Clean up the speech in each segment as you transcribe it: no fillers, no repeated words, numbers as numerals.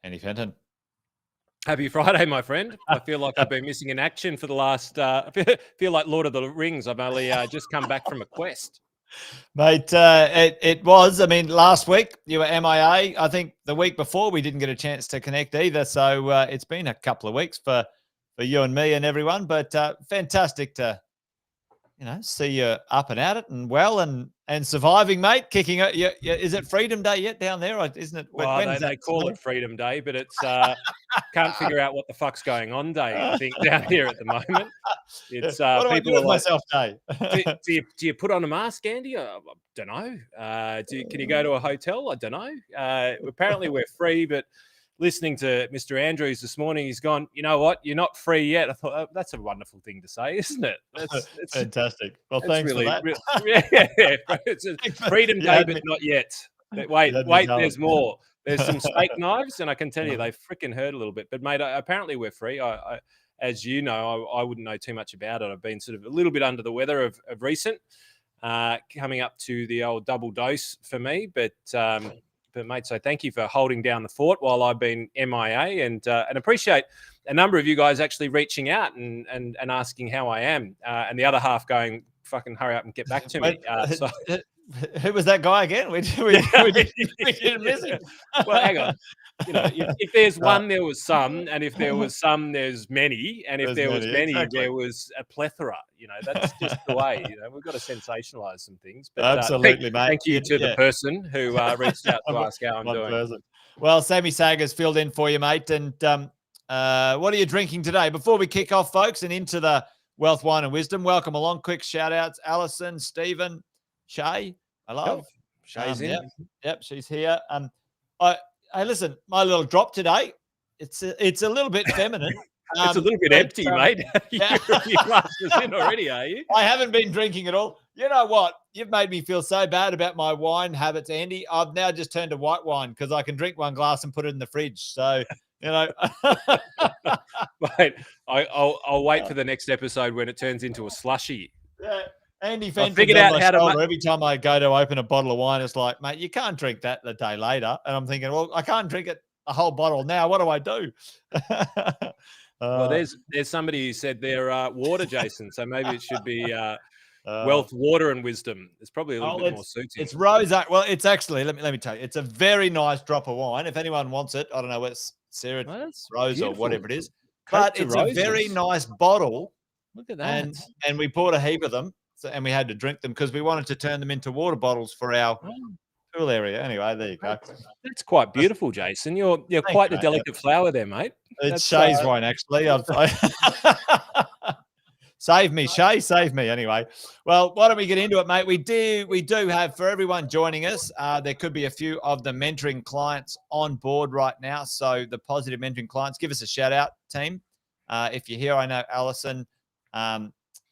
Andy Fenton. Happy Friday, my friend. I feel like I've been missing in action for the last, I feel like Lord of the Rings. I've only just come back from a quest. Mate, it was. I mean, last week you were MIA. I think the week before we didn't get a chance to connect either. So it's been a couple of weeks for you and me and everyone. But fantastic to, see you up and at it and well and surviving, mate. Kicking it. Is it Freedom Day yet down there? Or isn't it? Well, they call it Freedom Day, but it's can't figure out what the fuck's going on day, I think, down here at the moment. It's what do I do with myself day? do you put on a mask, Andy? I don't know. Can you go to a hotel? I don't know. Apparently we're free, but listening to Mr. Andrews this morning, he's gone, you know what? You're not free yet. I thought, oh, that's a wonderful thing to say, isn't it? It's fantastic. Well, thanks for that. It's a Freedom Day, but not yet. Wait, there's more. There's some steak knives, and I can tell you they freaking hurt a little bit. But, mate, apparently we're free. I as you know, I wouldn't know too much about it. I've been sort of a little bit under the weather of recent, coming up to the old double dose for me. But mate, so thank you for holding down the fort while I've been MIA, and appreciate a number of you guys actually reaching out and asking how I am, and the other half going, fucking hurry up and get back to me. Who was that guy again? We didn't miss him. Well, hang on. If there's one, there was some, and if there was some, there's many, and if there was many, exactly. There was a plethora. That's just the way. We've got to sensationalize some things. But absolutely, mate. Thank you to the person who reached out to ask how I'm doing. Person. Well, Sammy Sager's filled in for you, mate. And what are you drinking today? Before we kick off, folks, and into the Wealth, Wine and Wisdom, welcome along. Quick shout outs: Alison, Stephen, Shay. I love Shay's in. Yep, she's here. Hey, listen, my little drop today. It's a little bit feminine. It's a little bit empty, mate. You're a few glasses in already, are you? I haven't been drinking at all. You know what? You've made me feel so bad about my wine habits, Andy. I've now just turned to white wine because I can drink one glass and put it in the fridge. So, Mate, I'll wait for the next episode when it turns into a slushy. Yeah. Andy Fenton's figured out how to. Every time I go to open a bottle of wine, it's like, mate, you can't drink that the day later. And I'm thinking, well, I can't drink it a whole bottle now. What do I do? Well, there's somebody who said they're water, Jason. So maybe it should be Wealth, Water and Wisdom. It's probably a little bit more suited. It's rose. Well, it's actually, let me tell you, it's a very nice drop of wine. If anyone wants it, I don't know what's Sarah Rose beautiful. Or whatever it is, but it's roses. A very nice bottle. Look at that. And we bought a heap of them. And we had to drink them because we wanted to turn them into water bottles for our pool area. Anyway, there you go. That's quite beautiful, Jason. You're quite the delicate flower there, mate. It's Shay's wine, actually. Save me, Shay. Save me. Anyway, well, why don't we get into it, mate? We do have, for everyone joining us, there could be a few of the mentoring clients on board right now. So the positive mentoring clients, give us a shout out, team. If you're here, I know Alison,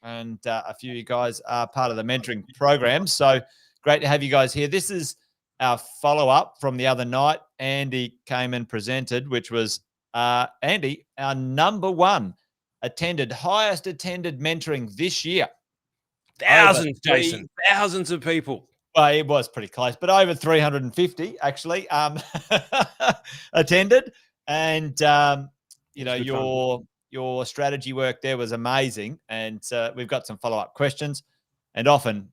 and a few of you guys are part of the mentoring program. So great to have you guys here. This is our follow-up from the other night. Andy came and presented, which was, Andy, our number one highest attended mentoring this year. Thousands, Jason. Thousands of people. Well, it was pretty close, but over 350 actually attended. And, your strategy work there was amazing. And we've got some follow-up questions. And often,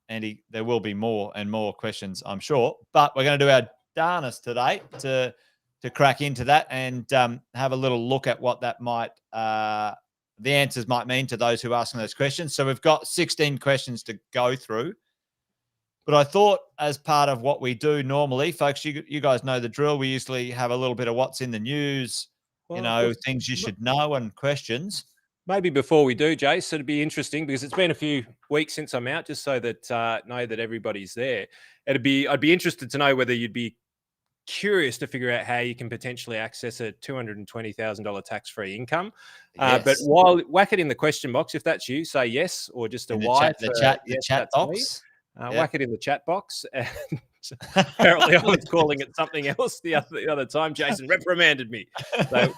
Andy, there will be more and more questions, I'm sure. But we're going to do our darnest today to crack into that and have a little look at what that might, the answers might mean to those who are asking those questions. So we've got 16 questions to go through. But I thought as part of what we do normally, folks, you guys know the drill. We usually have a little bit of what's in the news, things you should know and questions. Maybe before we do, Jace, it'd be interesting because it's been a few weeks since I'm out, just so that know that everybody's there. I'd be interested to know whether you'd be curious to figure out how you can potentially access a $220,000 tax-free income. Yes. But while whack it in the question box, if that's you, say yes or just a Y. The chat box. Whack it in the chat box. And apparently I was calling it something else the other time. Jason reprimanded me. So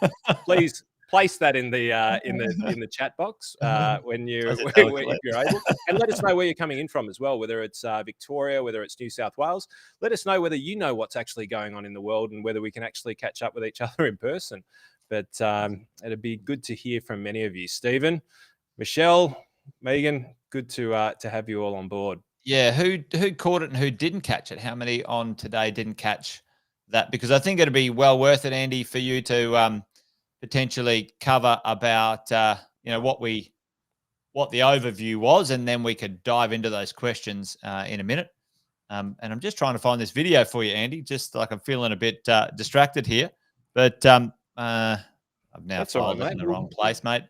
please place that in the chat box when you if you're able, and let us know where you're coming in from as well. Whether it's Victoria, whether it's New South Wales, let us know whether you know what's actually going on in the world and whether we can actually catch up with each other in person. But it'd be good to hear from many of you, Stephen, Michelle, Megan. Good to have you all on board. Yeah, who caught it and who didn't catch it? How many on today didn't catch that? Because I think it'd be well worth it, Andy, for you to potentially cover about what the overview was, and then we could dive into those questions in a minute. And I'm just trying to find this video for you, Andy. Just like I'm feeling a bit distracted here, but I've now filed it in the wrong place, mate.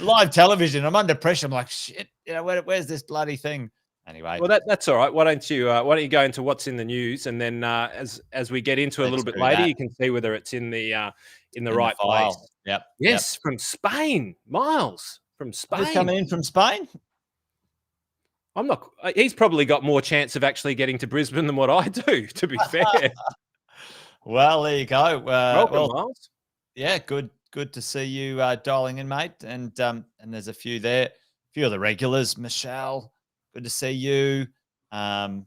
Live television. I'm under pressure. I'm like, shit. Where's this bloody thing? Anyway, well, that's all right. Why don't you go into what's in the news, and then as we get into a little bit later, you can see whether it's in the right place. Yep. Yes, from Spain, Miles from Spain. He's coming in from Spain. I'm not. He's probably got more chance of actually getting to Brisbane than what I do. To be fair. Well, there you go. Welcome, Miles. Yeah, good to see you dialing in, mate. And there's a few there, a few of the regulars. Michelle, good to see you. I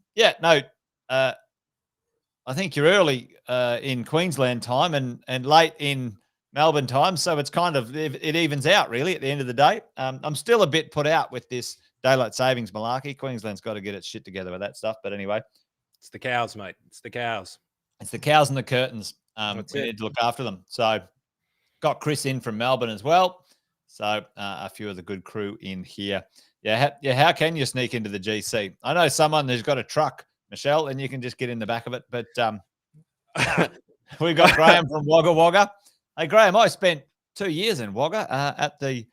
think you're early in Queensland time and late in Melbourne time, so it's kind of it evens out really at the end of the day. I'm still a bit put out with this daylight savings malarkey. Queensland's got to get its shit together with that stuff. But anyway, it's the cows, mate. It's the cows. It's the cows and the curtains. We need to look after them. So. Got Chris in from Melbourne as well. So a few of the good crew in here. Yeah. How can you sneak into the GC? I know someone who's got a truck, Michelle, and you can just get in the back of it. But we got Graham from Wagga Wagga. Hey, Graham, I spent 2 years in Wagga at the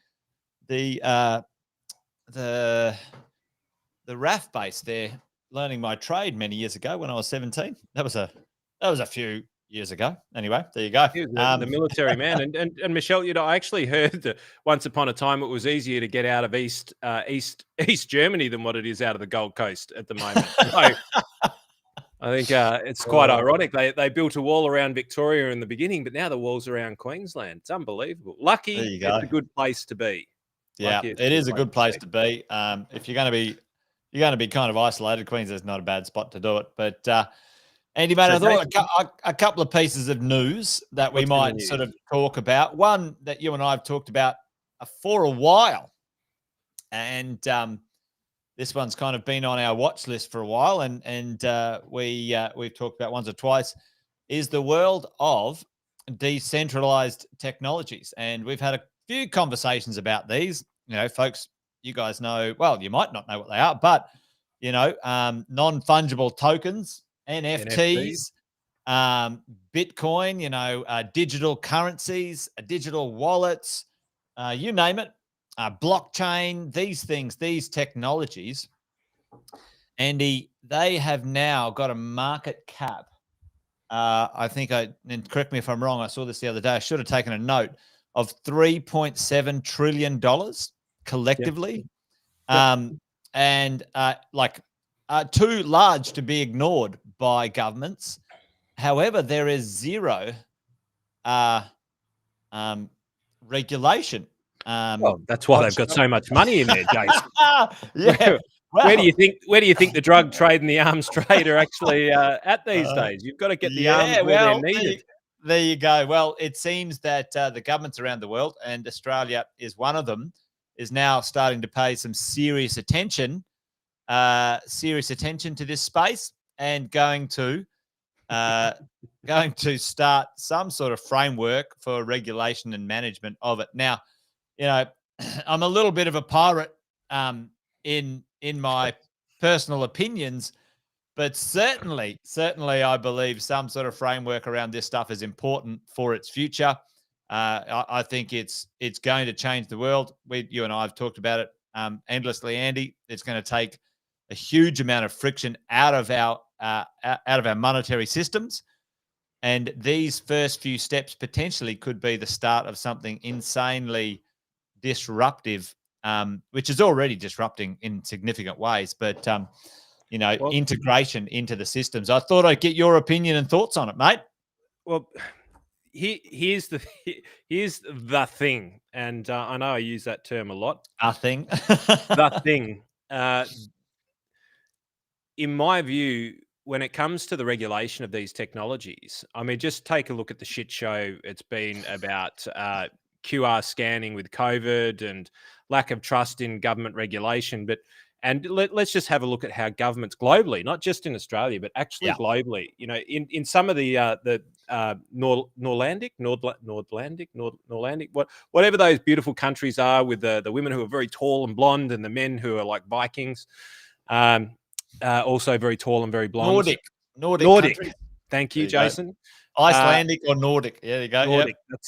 RAF base there, learning my trade many years ago when I was 17. That was a few years ago. Anyway, there you go. The military man. And Michelle, I actually heard that once upon a time it was easier to get out of East Germany than what it is out of the Gold Coast at the moment. So I think it's quite ironic. They built a wall around Victoria in the beginning, but now the wall's around Queensland. It's unbelievable. Lucky it's a good place to be. Yeah, it is a good place to be. If you're going to be kind of isolated, Queensland's not a bad spot to do it. But Andy, mate, I thought a couple of pieces of news that we might sort of talk about. One that you and I have talked about for a while, and this one's kind of been on our watch list for a while, and we've talked about once or twice, is the world of decentralized technologies. And we've had a few conversations about these. Folks, you guys know, well, you might not know what they are, but, non-fungible tokens, NFTs, Bitcoin, digital currencies, digital wallets, you name it, blockchain, these things, these technologies, Andy, they have now got a market cap. I think and correct me if I'm wrong, I saw this the other day. I should have taken a note of $3.7 trillion collectively. Yep. Too large to be ignored by governments. However, there is zero regulation. Well, that's why they've got so much money in there, Jason. Yeah. Well, where do you think the drug trade and the arms trade are actually at these days? You've got to get the arms where they're needed. There you go. Well, it seems that the governments around the world, and Australia is one of them, is now starting to pay some serious attention to this space, and going to start some sort of framework for regulation and management of it. Now, I'm a little bit of a pirate in my personal opinions, but certainly I believe some sort of framework around this stuff is important for its future. I think it's going to change the world. You and I have talked about it endlessly, Andy. It's going to take a huge amount of friction out of our monetary systems, and these first few steps potentially could be the start of something insanely disruptive, which is already disrupting in significant ways. But integration into the systems. I thought I'd get your opinion and thoughts on it, mate. Well, here's the here's the thing, and I know I use that term a lot. A thing. The thing. In my view, when it comes to the regulation of these technologies, I mean, just take a look at the shit show it's been about QR scanning with COVID and lack of trust in government regulation. And let's just have a look at how governments globally, not just in Australia, but actually globally, you know, in some of the Norlandic, whatever those beautiful countries are, with the women who are very tall and blonde and the men who are like Vikings. Also very tall and very blonde. Nordic countries. Thank you, Jason. Icelandic or Nordic. There you go. Nordic. Yep.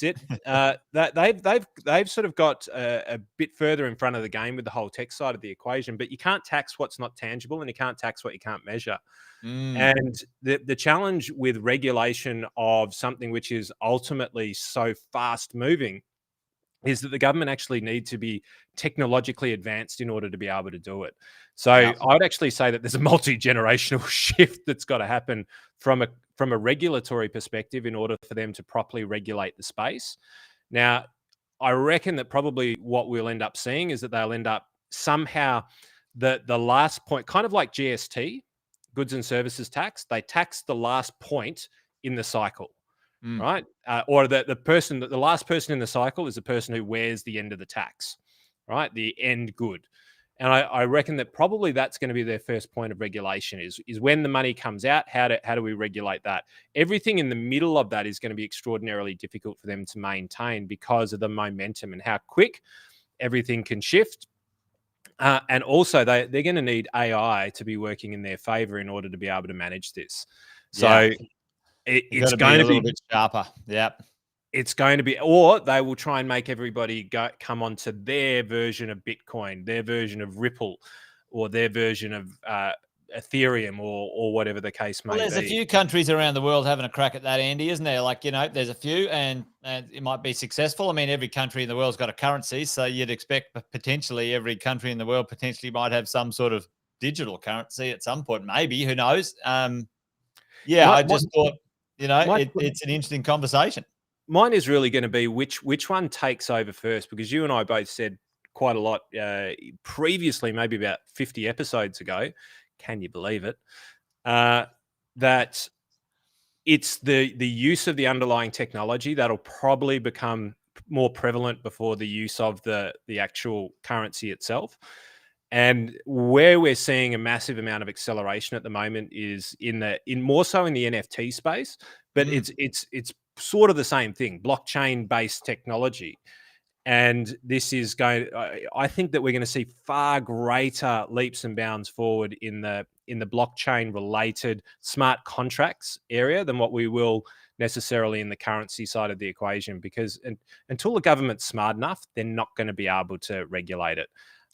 That's it. They've sort of got a bit further in front of the game with the whole tech side of the equation. But you can't tax what's not tangible, and you can't tax what you can't measure. And the challenge with regulation of something which is ultimately so fast moving is that the government actually need to be technologically advanced in order to be able to do it. So I would actually say that there's a multi-generational shift that's got to happen from a regulatory perspective in order for them to properly regulate the space. Now, I reckon that probably what we'll end up seeing is that they'll end up somehow the last point, kind of like GST, goods and services tax, they tax the last point in the cycle. Right? Or the last person in the cycle is the person who wears the end of the tax, right? The end good. And I reckon that probably that's going to be their first point of regulation is when the money comes out, how do we regulate that? Everything in the middle of that is going to be extraordinarily difficult for them to maintain because of the momentum and how quick everything can shift. And also they're going to need AI to be working in their favor in order to be able to manage this. So it's going to be a little bit sharper. Yep. It's going to be, or they will try and make everybody come onto their version of Bitcoin, their version of Ripple, or their version of Ethereum, or whatever the case may be. Well, there's a few countries around the world having a crack at that, Andy, isn't there? Like, you know, there's a few, and it might be successful. I mean, every country in the world's got a currency, so you'd expect potentially every country in the world potentially might have some sort of digital currency at some point. Maybe, who knows? I just thought, you know, it's an interesting conversation. Mine is really going to be which one takes over first, because you and I both said quite a lot previously, maybe about 50 episodes ago. Can you believe it? That it's the use of the underlying technology that'll probably become more prevalent before the use of the actual currency itself. And where we're seeing a massive amount of acceleration at the moment is in more so in the NFT space, but it's sort of the same thing, blockchain based technology. And this is I think that we're going to see far greater leaps and bounds forward in the blockchain related smart contracts area than what we will necessarily in the currency side of the equation, because until the government's smart enough, they're not going to be able to regulate it.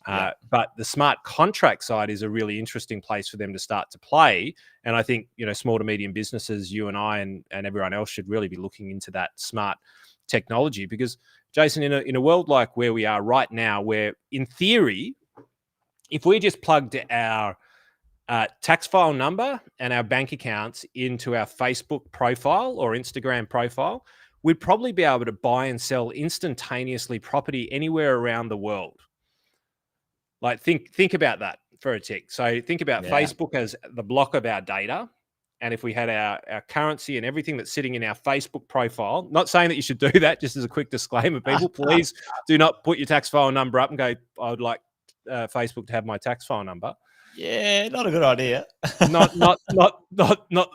But the smart contract side is a really interesting place for them to start to play. And I think, you know, small to medium businesses, you and I and everyone else should really be looking into that smart technology, because Jason, in a world like where we are right now, where in theory, if we just plugged our tax file number and our bank accounts into our Facebook profile or Instagram profile, we'd probably be able to buy and sell instantaneously property anywhere around the world. Like think about that for a tick. So think about Facebook as the block of our data. And if we had our currency and everything that's sitting in our Facebook profile, not saying that you should do that, just as a quick disclaimer, people, please do not put your tax file number up and go, I would like Facebook to have my tax file number. Yeah, not a good idea. not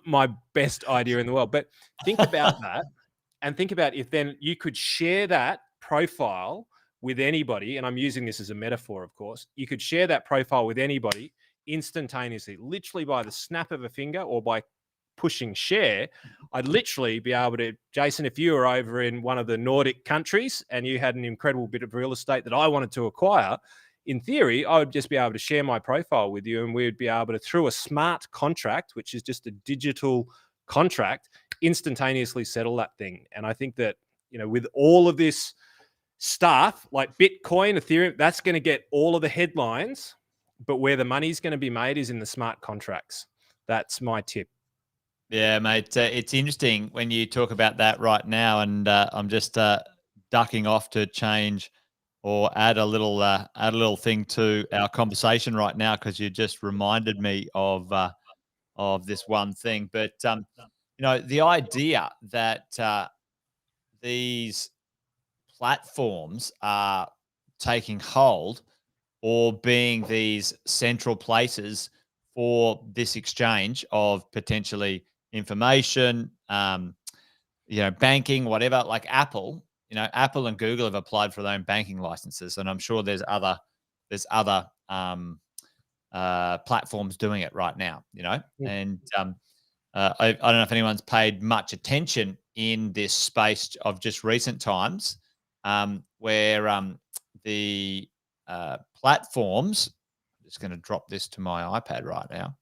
my best idea in the world. But think about that, and think about if then you could share that profile with anybody, and I'm using this as a metaphor, of course. You could share that profile with anybody instantaneously, literally by the snap of a finger or by pushing share. I'd literally be able to, Jason, if you were over in one of the Nordic countries and you had an incredible bit of real estate that I wanted to acquire, in theory, I would just be able to share my profile with you, and we'd be able to, through a smart contract, which is just a digital contract, instantaneously settle that thing. And I think that, you know, with all of this stuff like Bitcoin, Ethereum, that's going to get all of the headlines, but where the money's going to be made is in the smart contracts. That's my tip. Yeah, mate. It's interesting when you talk about that right now, and I'm just ducking off to change or add a little thing to our conversation right now because you just reminded me of this one thing. But the idea that these platforms are taking hold or being these central places for this exchange of potentially information, banking, whatever. Like Apple, Apple and Google have applied for their own banking licenses, and I'm sure there's other platforms doing it right now. And I don't know if anyone's paid much attention in this space of just recent times, where the platforms. I'm just going to drop this to my iPad right now.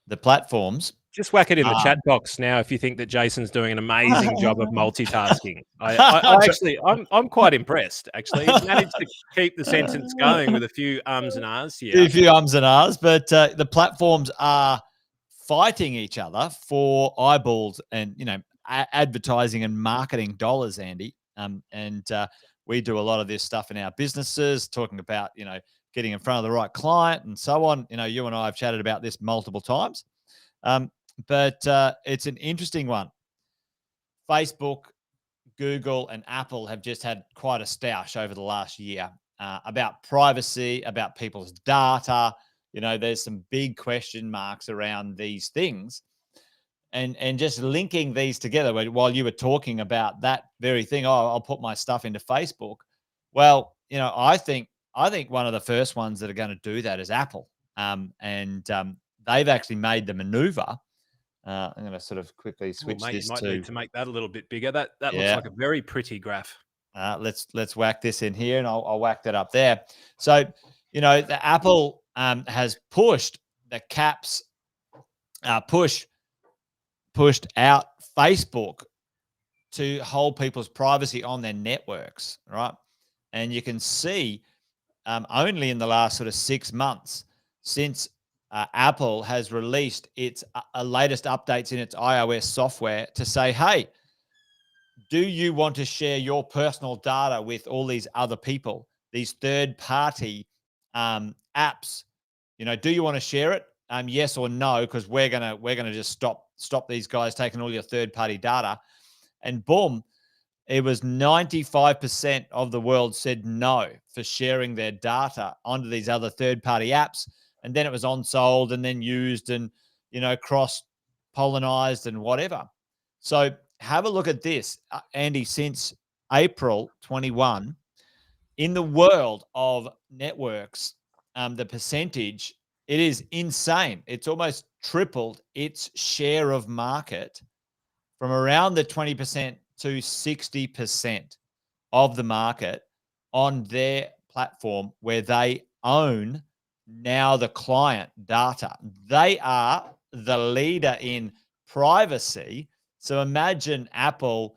The platforms. Just whack it in the chat box now if you think that Jason's doing an amazing job of multitasking. I'm quite impressed. Actually, he's managed to keep the sentence going with a few ums and ahs here. A few ums and ahs, but the platforms are fighting each other for eyeballs and advertising and marketing dollars, Andy. And we do a lot of this stuff in our businesses, talking about getting in front of the right client and so on. You and I have chatted about this multiple times. But it's an interesting one. Facebook, Google, and Apple have just had quite a stoush over the last year about privacy, about people's data. There's some big question marks around these things. And just linking these together while you were talking about that very thing, I'll put my stuff into Facebook. Well, I think one of the first ones that are going to do that is Apple. And they've actually made the maneuver. I'm going to sort of quickly switch this you might to. need to make that a little bit bigger. That looks like a very pretty graph. Let's whack this in here, and I'll whack that up there. So the Apple has pushed the caps, pushed out Facebook to hold people's privacy on their networks, right? And you can see only in the last sort of 6 months since Apple has released its latest updates in its iOS software to say, hey, do you want to share your personal data with all these other people, these third-party apps? Do you want to share it? Yes or no? Because we're gonna just stop these guys taking all your third-party data. And boom, it was 95% of the world said no for sharing their data onto these other third-party apps. And then it was on-sold and then used and, cross-pollinized and whatever. So have a look at this, Andy. Since April 21, in the world of networks, the percentage, it is insane. It's almost tripled its share of market from around the 20% to 60% of the market on their platform, where they own now the client data. They are the leader in privacy. So imagine Apple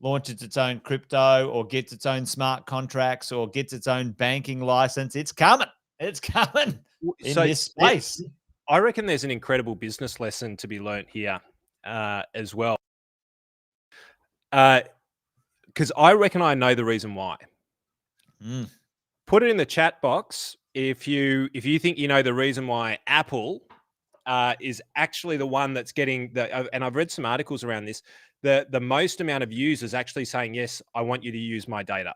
launches its own crypto or gets its own smart contracts or gets its own banking license. It's coming. It's coming in this space. I reckon there's an incredible business lesson to be learnt here as well. Because I reckon I know the reason why. Put it in the chat box if you think you know the reason why Apple is actually the one that's getting the. And I've read some articles around this. The most amount of users actually saying, yes, I want you to use my data.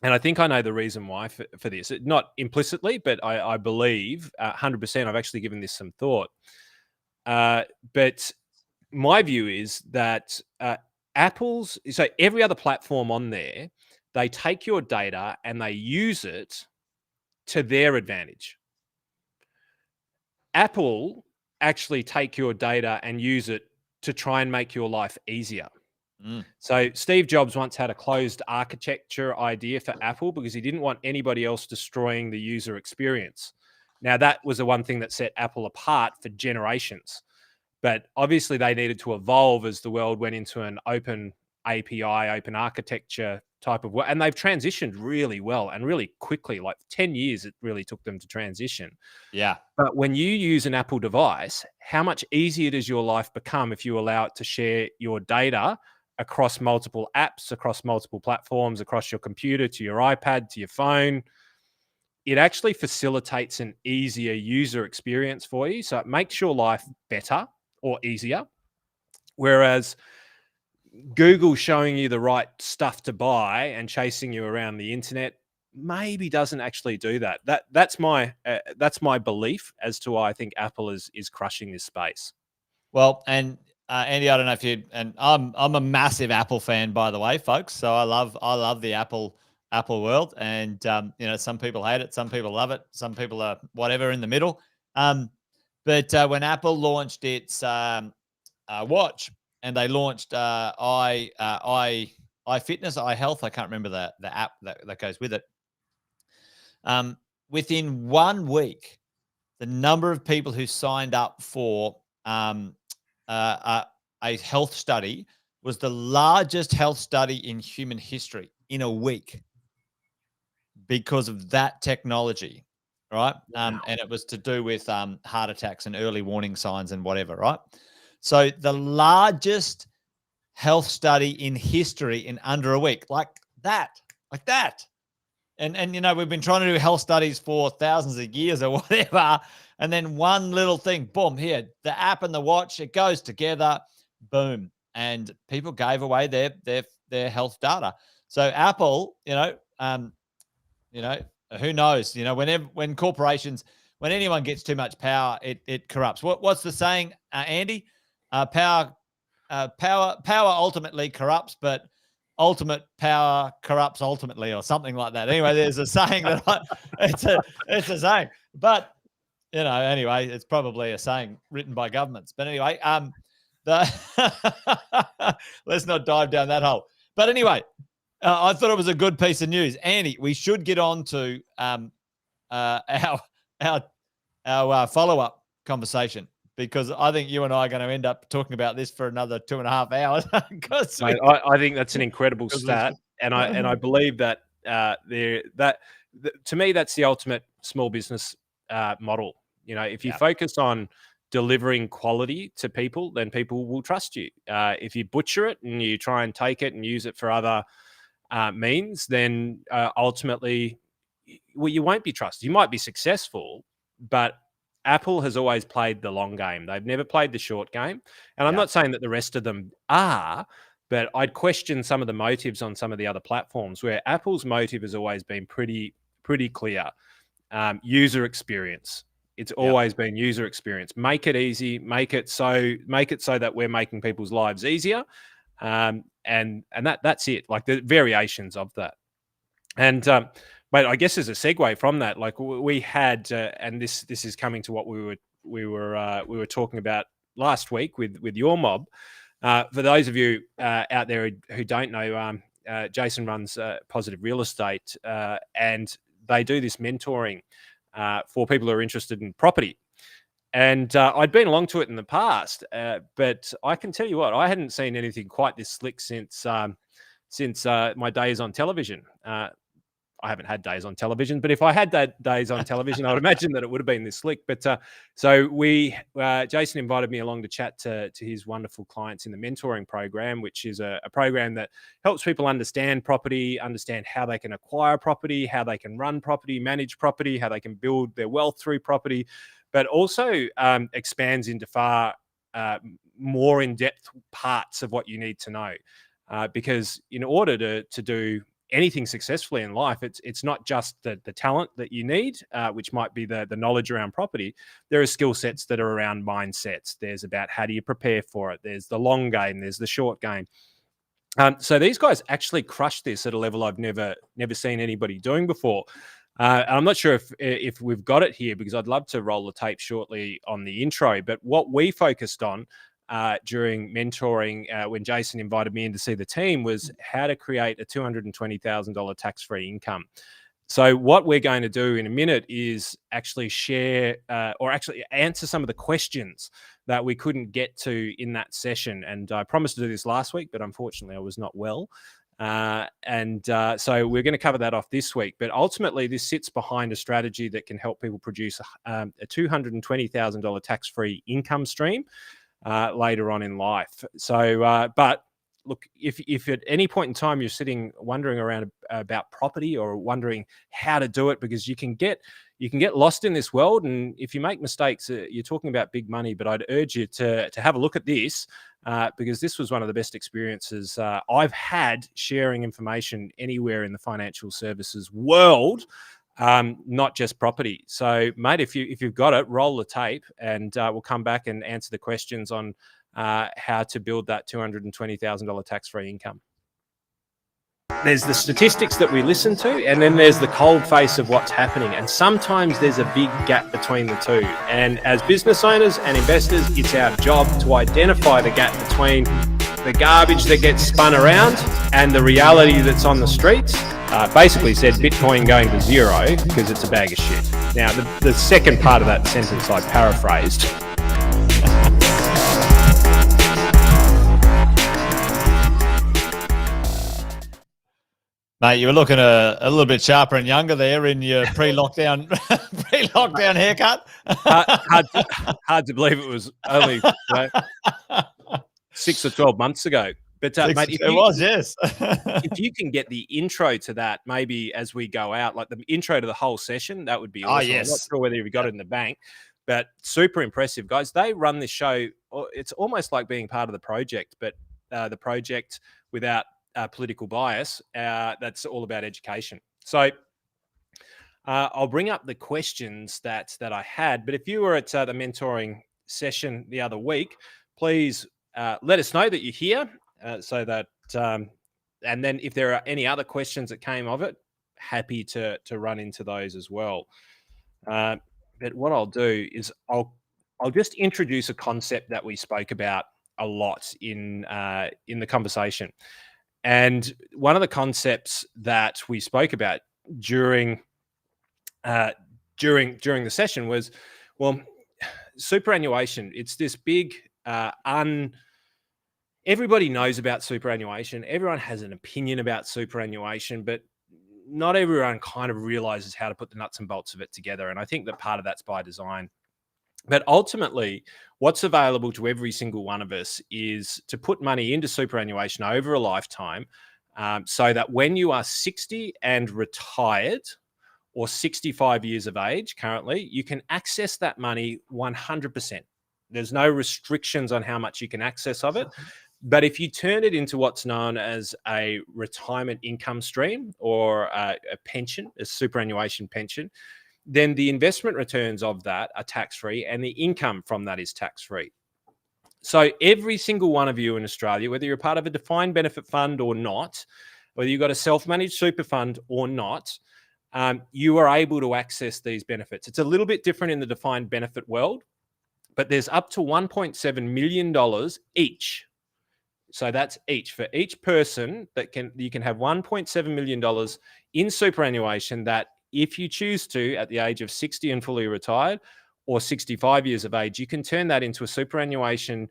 And I think I know the reason why for this. Not implicitly, but I believe 100% I've actually given this some thought. But my view is that so every other platform on there, they take your data and they use it to their advantage. Apple actually take your data and use it to try and make your life easier. So Steve Jobs once had a closed architecture idea for Apple because he didn't want anybody else destroying the user experience. Now, that was the one thing that set Apple apart for generations. But obviously, they needed to evolve as the world went into an open API, open architecture type of work, and they've transitioned really well and really quickly. Like 10 years, it really took them to transition. Yeah. But when you use an Apple device, how much easier does your life become if you allow it to share your data across multiple apps, across multiple platforms, across your computer, to your iPad, to your phone? It actually facilitates an easier user experience for you. So it makes your life better or easier. Whereas Google showing you the right stuff to buy and chasing you around the internet maybe doesn't actually do that. That's my belief as to why I think Apple is crushing this space. Well, and Andy, I don't know if you, and I'm a massive Apple fan, by the way, folks. So I love the Apple world, and some people hate it, some people love it, some people are whatever in the middle. But when Apple launched its watch, and they launched iFitness, iHealth, I can't remember the app that goes with it. Within 1 week, the number of people who signed up for a health study was the largest health study in human history in a week because of that technology, right? Wow. And it was to do with heart attacks and early warning signs and whatever, right? So the largest health study in history in under a week, like that. And we've been trying to do health studies for thousands of years or whatever. And then one little thing, boom, here, the app and the watch, it goes together, boom. And people gave away their health data. So Apple, who knows? When corporations, when anyone gets too much power, it corrupts. What's the saying, Andy? Power ultimately corrupts, but ultimate power corrupts ultimately, or something like that. Anyway, there's a saying that it's a saying, but anyway, it's probably a saying written by governments. But anyway, let's not dive down that hole. But anyway, I thought it was a good piece of news. Andy, we should get on to our follow-up conversation, because I think you and I are going to end up talking about this for another 2.5 hours. Mate, I think that's an incredible stat, and I believe that to me, that's the ultimate small business model. If you focus on delivering quality to people, then people will trust you. If you butcher it and you try and take it and use it for other means, then ultimately, you won't be trusted. You might be successful, but Apple has always played the long game. They've never played the short game. And I'm not saying that the rest of them are, but I'd question some of the motives on some of the other platforms, where Apple's motive has always been pretty clear. User experience. It's always been user experience. Make it easy. Make it so that we're making people's lives easier. And that's it. Like the variations of that. And but I guess as a segue from that, like we had, and this is coming to what we were talking about last week with your mob. For those of you out there who don't know, Jason runs Positive Real Estate, and they do this mentoring for people who are interested in property. And I'd been along to it in the past, but I can tell you what, I hadn't seen anything quite this slick since my days on television. I haven't had days on television, but if I had days on television, I would imagine that it would have been this slick. But so Jason invited me along to chat to his wonderful clients in the mentoring program, which is a program that helps people understand property, understand how they can acquire property, how they can run property, manage property, how they can build their wealth through property, but also expands into far more in-depth parts of what you need to know. Because in order to do anything successfully in life, it's not just the talent that you need, which might be the knowledge around property. There are skill sets that are around mindsets. There's about how do you prepare for it. There's the long game. There's the short game. So these guys actually crushed this at a level I've never seen anybody doing before. And I'm not sure if we've got it here, because I'd love to roll the tape shortly on the intro. But what we focused on during mentoring, when Jason invited me in to see the team, was how to create a $220,000 tax-free income. So what we're going to do in a minute is actually share or actually answer some of the questions that we couldn't get to in that session. And I promised to do this last week, but unfortunately I was not well. So we're going to cover that off this week. But ultimately, this sits behind a strategy that can help people produce a $220,000 tax-free income stream later on in life. So, but look, if at any point in time you're sitting wondering around about property or wondering how to do it, because you can get lost in this world, and if you make mistakes, you're talking about big money. But I'd urge you to have a look at this, because this was one of the best experiences I've had sharing information anywhere in the financial services world, not just property. So, mate, if you've got it, roll the tape, and we'll come back and answer the questions on how to build that $220,000 tax-free income. There's the statistics that we listen to, and then there's the cold face of what's happening. And sometimes there's a big gap between the two. And as business owners and investors, it's our job to identify the gap between the garbage that gets spun around and the reality that's on the streets. Basically said Bitcoin going to zero because it's a bag of shit. Now, the second part of that sentence I paraphrased. Mate, you were looking a little bit sharper and younger there in your pre-lockdown haircut. Hard to believe it was only 6 or 12 months ago. But mate, if you can get the intro to that, maybe as we go out, like the intro to the whole session, that would be awesome. Oh, yes. I'm not sure whether you've got it in the bank, but super impressive, guys. They run this show. It's almost like being part of the project, but the project without political bias. That's all about education. So I'll bring up the questions that I had. But if you were at the mentoring session the other week, please let us know that you're here, so that and then if there are any other questions that came of it, happy to run into those as well. But what I'll do is I'll just introduce a concept that we spoke about a lot in the conversation. And one of the concepts that we spoke about during the session was, well, superannuation. It's this big everybody knows about superannuation. Everyone has an opinion about superannuation, but not everyone kind of realizes how to put the nuts and bolts of it together. And I think that part of that's by design. But ultimately, what's available to every single one of us is to put money into superannuation over a lifetime, so that when you are 60 and retired, or 65 years of age currently, you can access that money 100%. There's no restrictions on how much you can access of it. But if you turn it into what's known as a retirement income stream, or a pension, a superannuation pension, then the investment returns of that are tax-free and the income from that is tax-free. So every single one of you in Australia, whether you're a part of a defined benefit fund or not, whether you've got a self-managed super fund or not, you are able to access these benefits. It's a little bit different in the defined benefit world, but there's up to $1.7 million each. So that's each. For each person you can have $1.7 million in superannuation that, if you choose to, at the age of 60 and fully retired, or 65 years of age, you can turn that into a superannuation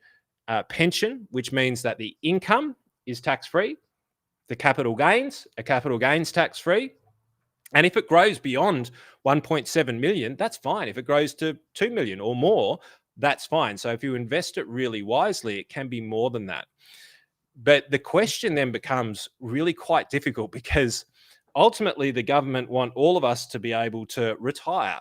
pension, which means that the income is tax-free, the capital gains tax-free, and if it grows beyond 1.7 million, that's fine. If it grows to 2 million or more, that's fine. So if you invest it really wisely, it can be more than that. But the question then becomes really quite difficult, because ultimately the government want all of us to be able to retire,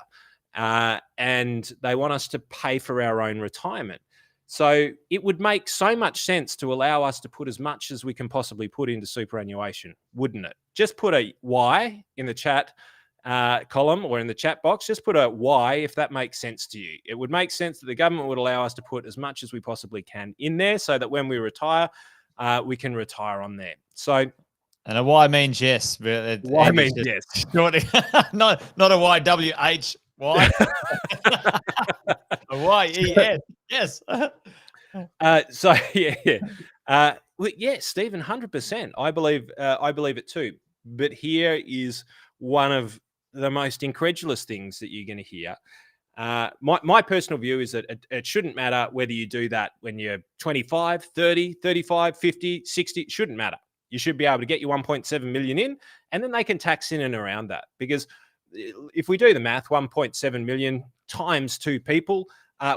and they want us to pay for our own retirement. So it would make so much sense to allow us to put as much as we can possibly put into superannuation, wouldn't it? Just put a Y in the chat column or in the chat box. Just put a Y if that makes sense to you. It would make sense that the government would allow us to put as much as we possibly can in there, so that when we retire, we can retire on there. So, and a Y means yes. Y means yes. not a YWH. Y. A YES. Yes. So yeah. Yeah, Stephen, 100%. I believe it too. But here is one of the most incredulous things that you're going to hear. My personal view is that it shouldn't matter whether you do that when you're 25, 30, 35, 50, 60. It shouldn't matter. You should be able to get your 1.7 million in, and then they can tax in and around that. Because if we do the math, 1.7 million times 2 people,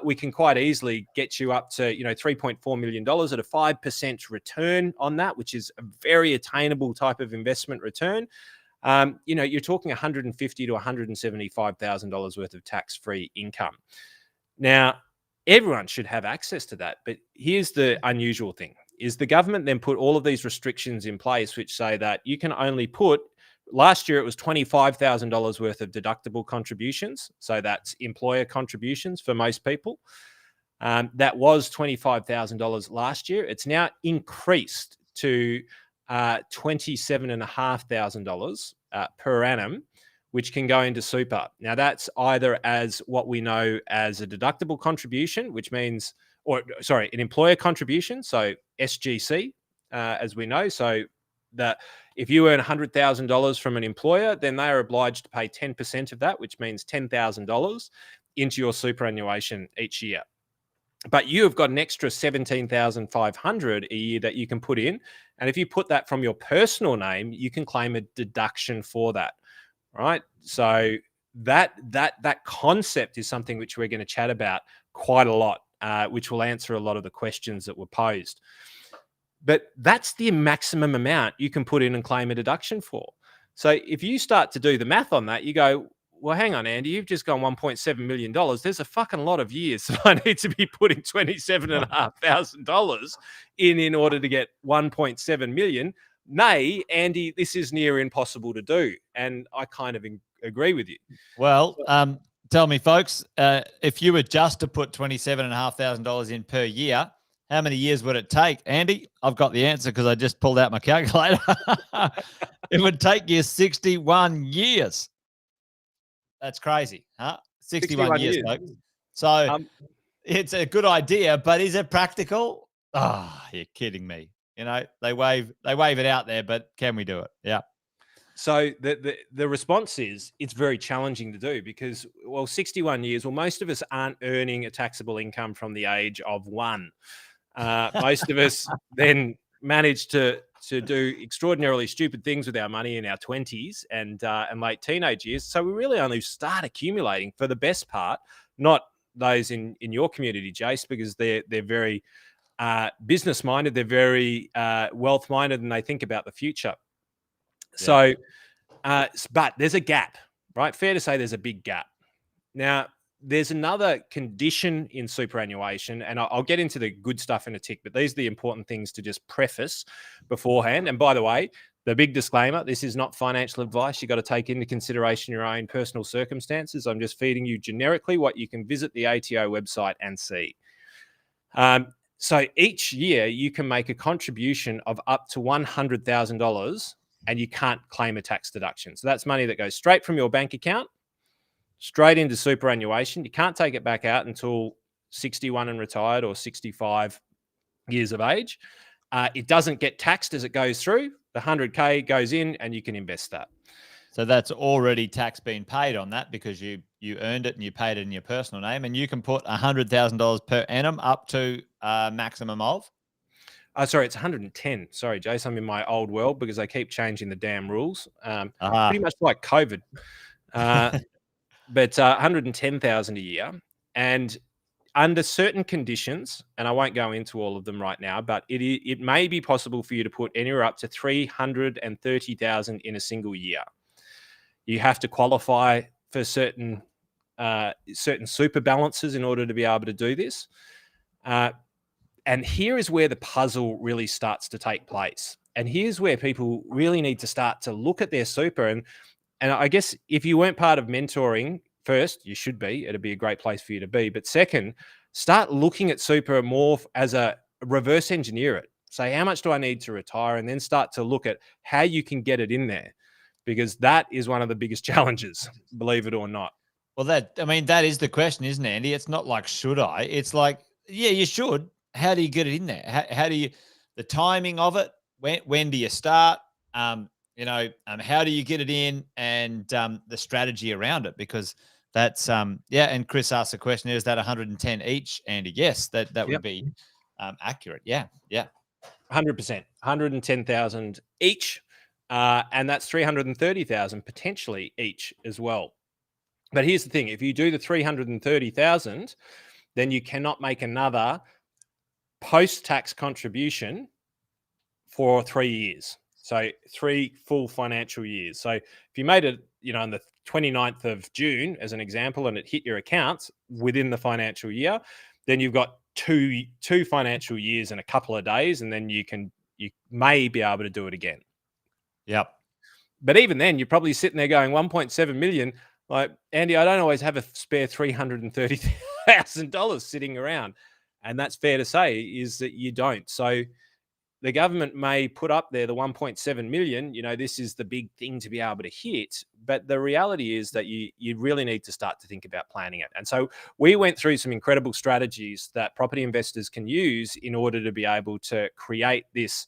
we can quite easily get you up to, $3.4 million at a 5% return on that, which is a very attainable type of investment return. You're talking $150,000 to $175,000 worth of tax-free income. Now, everyone should have access to that. But here's the unusual thing, is the government then put all of these restrictions in place, which say that you can only put, last year it was $25,000 worth of deductible contributions. So that's employer contributions for most people. That was $25,000 last year. It's now increased to $27,500 per annum, which can go into super. Now, that's either as what we know as a deductible contribution, which means, an employer contribution, so SGC, as we know. So that if you earn $100,000 from an employer, then they are obliged to pay 10% of that, which means $10,000 into your superannuation each year. But you have got an extra $17,500 a year that you can put in. And if you put that from your personal name, you can claim a deduction for that. Right. So that concept is something which we're going to chat about quite a lot, which will answer a lot of the questions that were posed. But that's the maximum amount you can put in and claim a deduction for. So if you start to do the math on that, you go, well, hang on, Andy, you've just gone $1.7 million. There's a fucking lot of years that I need to be putting $27,500 in order to get 1.7 million. Nay, Andy, this is near impossible to do. And I kind of agree with you. Well, tell me, folks, if you were just to put $27,500 in per year, how many years would it take? Andy, I've got the answer because I just pulled out my calculator. It would take you 61 years. That's crazy, huh? 61 years, folks. So it's a good idea, but is it practical? Oh, you're kidding me. They wave it out there, but can we do it? Yeah. So the response is it's very challenging to do because, 61 years, most of us aren't earning a taxable income from the age of 1. Most of us then manage to do extraordinarily stupid things with our money in our 20s and late teenage years. So we really only start accumulating for the best part, not those in your community, Jace, because they're very business minded, they're very wealth minded, and they think about the future. Yeah. So, but there's a gap, right? Fair to say there's a big gap. Now, there's another condition in superannuation, and I'll get into the good stuff in a tick, but these are the important things to just preface beforehand. And by the way, the big disclaimer, this is not financial advice. You've got to take into consideration your own personal circumstances. I'm just feeding you generically what you can visit the ATO website and see. So each year you can make a contribution of up to $100,000 and you can't claim a tax deduction. So that's money that goes straight from your bank account straight into superannuation. You can't take it back out until 61 and retired or 65 years of age. It doesn't get taxed as it goes through. The 100K goes in and you can invest that. So that's already tax being paid on that because you earned it and you paid it in your personal name, and you can put $100,000 per annum up to a maximum of? Sorry, it's 110. Sorry, Jace, I'm in my old world because they keep changing the damn rules. Pretty much like COVID. But 110,000 a year, and under certain conditions, and I won't go into all of them right now, but it may be possible for you to put anywhere up to 330,000 in a single year. You have to qualify for certain super balances in order to be able to do this. And here is where the puzzle really starts to take place. And here's where people really need to start to look at their super. And I guess if you weren't part of mentoring, first, you should be. It'd be a great place for you to be. But second, start looking at super more as a reverse engineer it. Say, how much do I need to retire? And then start to look at how you can get it in there, because that is one of the biggest challenges, believe it or not. Well, that is the question, isn't it, Andy? It's not like, should I? It's like, yeah, you should. How do you get it in there? How do you, the timing of it? When do you start? How do you get it in, and the strategy around it? Because that's and Chris asked the question, is that 110 each, Andy? Yes, that would be accurate. Yeah. 100%, 110,000 each, and that's 330,000 potentially each as well. But here's the thing: if you do the 330,000, then you cannot make another post-tax contribution for 3 years. So 3 full financial years. So if you made it, on the 29th of June, as an example, and it hit your accounts within the financial year, then you've got two financial years and a couple of days, and then you may be able to do it again. Yep. But even then, you're probably sitting there going 1.7 million. Like, Andy, I don't always have a spare $330,000 sitting around. And that's fair to say, is that you don't. So the government may put up there the 1.7 million, this is the big thing to be able to hit. But the reality is that you really need to start to think about planning it. And so we went through some incredible strategies that property investors can use in order to be able to create this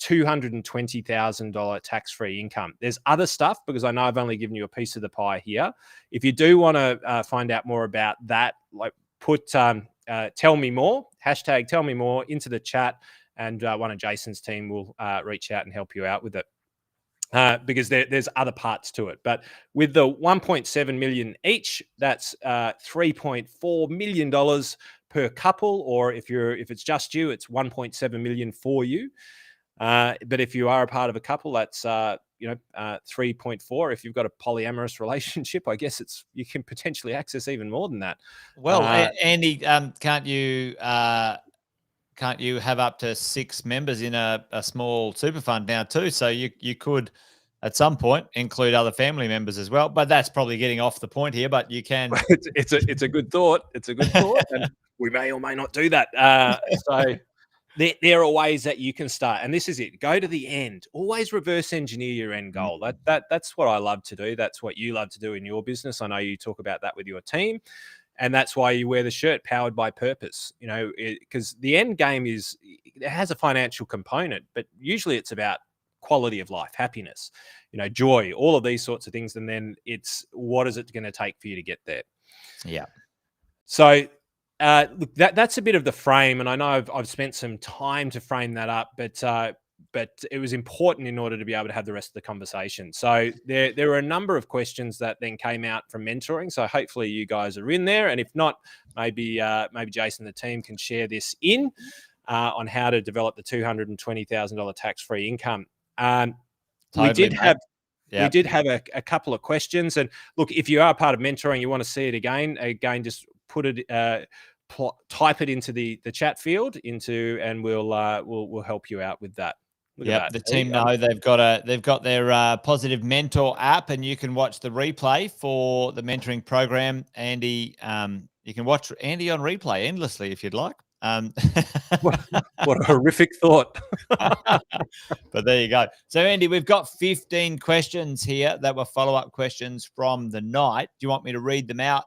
$220,000 tax-free income. There's other stuff, because I know I've only given you a piece of the pie here. If you do want to find out more about that, like put tell me more, hashtag tell me more into the chat, and one of Jason's team will reach out and help you out with it. Because there's other parts to it. But with the 1.7 million each, that's $3.4 million per couple, or if it's just you, it's 1.7 million for you. But if you are a part of a couple, that's 3.4. If you've got a polyamorous relationship, I guess you can potentially access even more than that. Well, Andy, can't you have up to 6 members in a small super fund now too? So you could at some point include other family members as well. But that's probably getting off the point here. But you can. It's a good thought. It's a good thought, and we may or may not do that. So. There are ways that you can start, and this is it. Go to the end. Always reverse engineer your end goal. That's what I love to do. That's what you love to do in your business. I know you talk about that with your team, and that's why you wear the shirt powered by purpose. Because the end game it has a financial component, but usually it's about quality of life, happiness, joy, all of these sorts of things, and then it's what is it going to take for you to get there? Yeah. So. Look, that's a bit of the frame, and I know I've spent some time to frame that up, but it was important in order to be able to have the rest of the conversation. So there were a number of questions that then came out from mentoring. So hopefully you guys are in there, and if not, maybe Jason and the team can share this on how to develop the $220,000 tax-free income. Totally, we did have. Yep. We did have a couple of questions, and look, if you are part of mentoring, you want to see it again, just put it. Type it into the chat field and we'll help you out with that. Yeah, the team know they've got their Positive Mentor app, and you can watch the replay for the mentoring program. Andy, you can watch Andy on replay endlessly if you'd like. What a horrific thought. But there you go. So Andy, we've got 15 questions here that were follow-up questions from the night. Do you want me to read them out?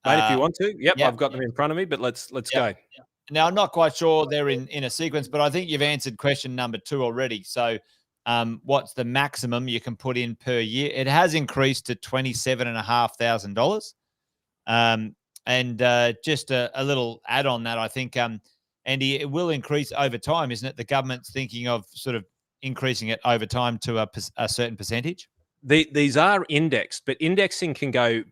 Mate, if you want to. Yep, I've got them in front of me, but let's go. Now, I'm not quite sure they're in a sequence, but I think you've answered question number 2 already. So what's the maximum you can put in per year? It has increased to $27,500. And just a little add on that, I think, Andy, it will increase over time, isn't it? The government's thinking of sort of increasing it over time to a certain percentage. These are indexed, but indexing can go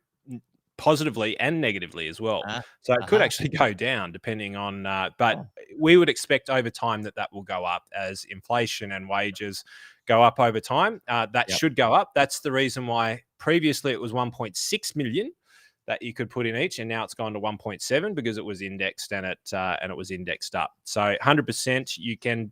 positively and negatively as well. So it could actually go down depending on, but we would expect over time that will go up as inflation and wages go up over time. That should go up. That's the reason why previously it was 1.6 million that you could put in each, and now it's gone to 1.7 because it was indexed and it was indexed up. So 100% you can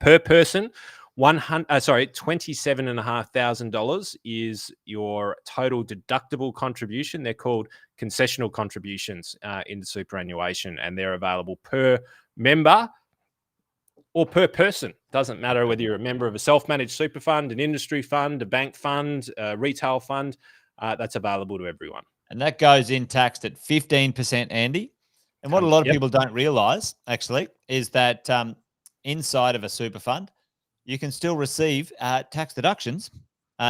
per person. $27,500 is your total deductible contribution. They're called concessional contributions in the superannuation, and they're available per member or per person. Doesn't matter whether you're a member of a self-managed super fund, an industry fund, a bank fund, a retail fund. That's available to everyone. And that goes in taxed at 15%, Andy. And what a lot of people don't realize, actually, is that inside of a super fund, you can still receive tax deductions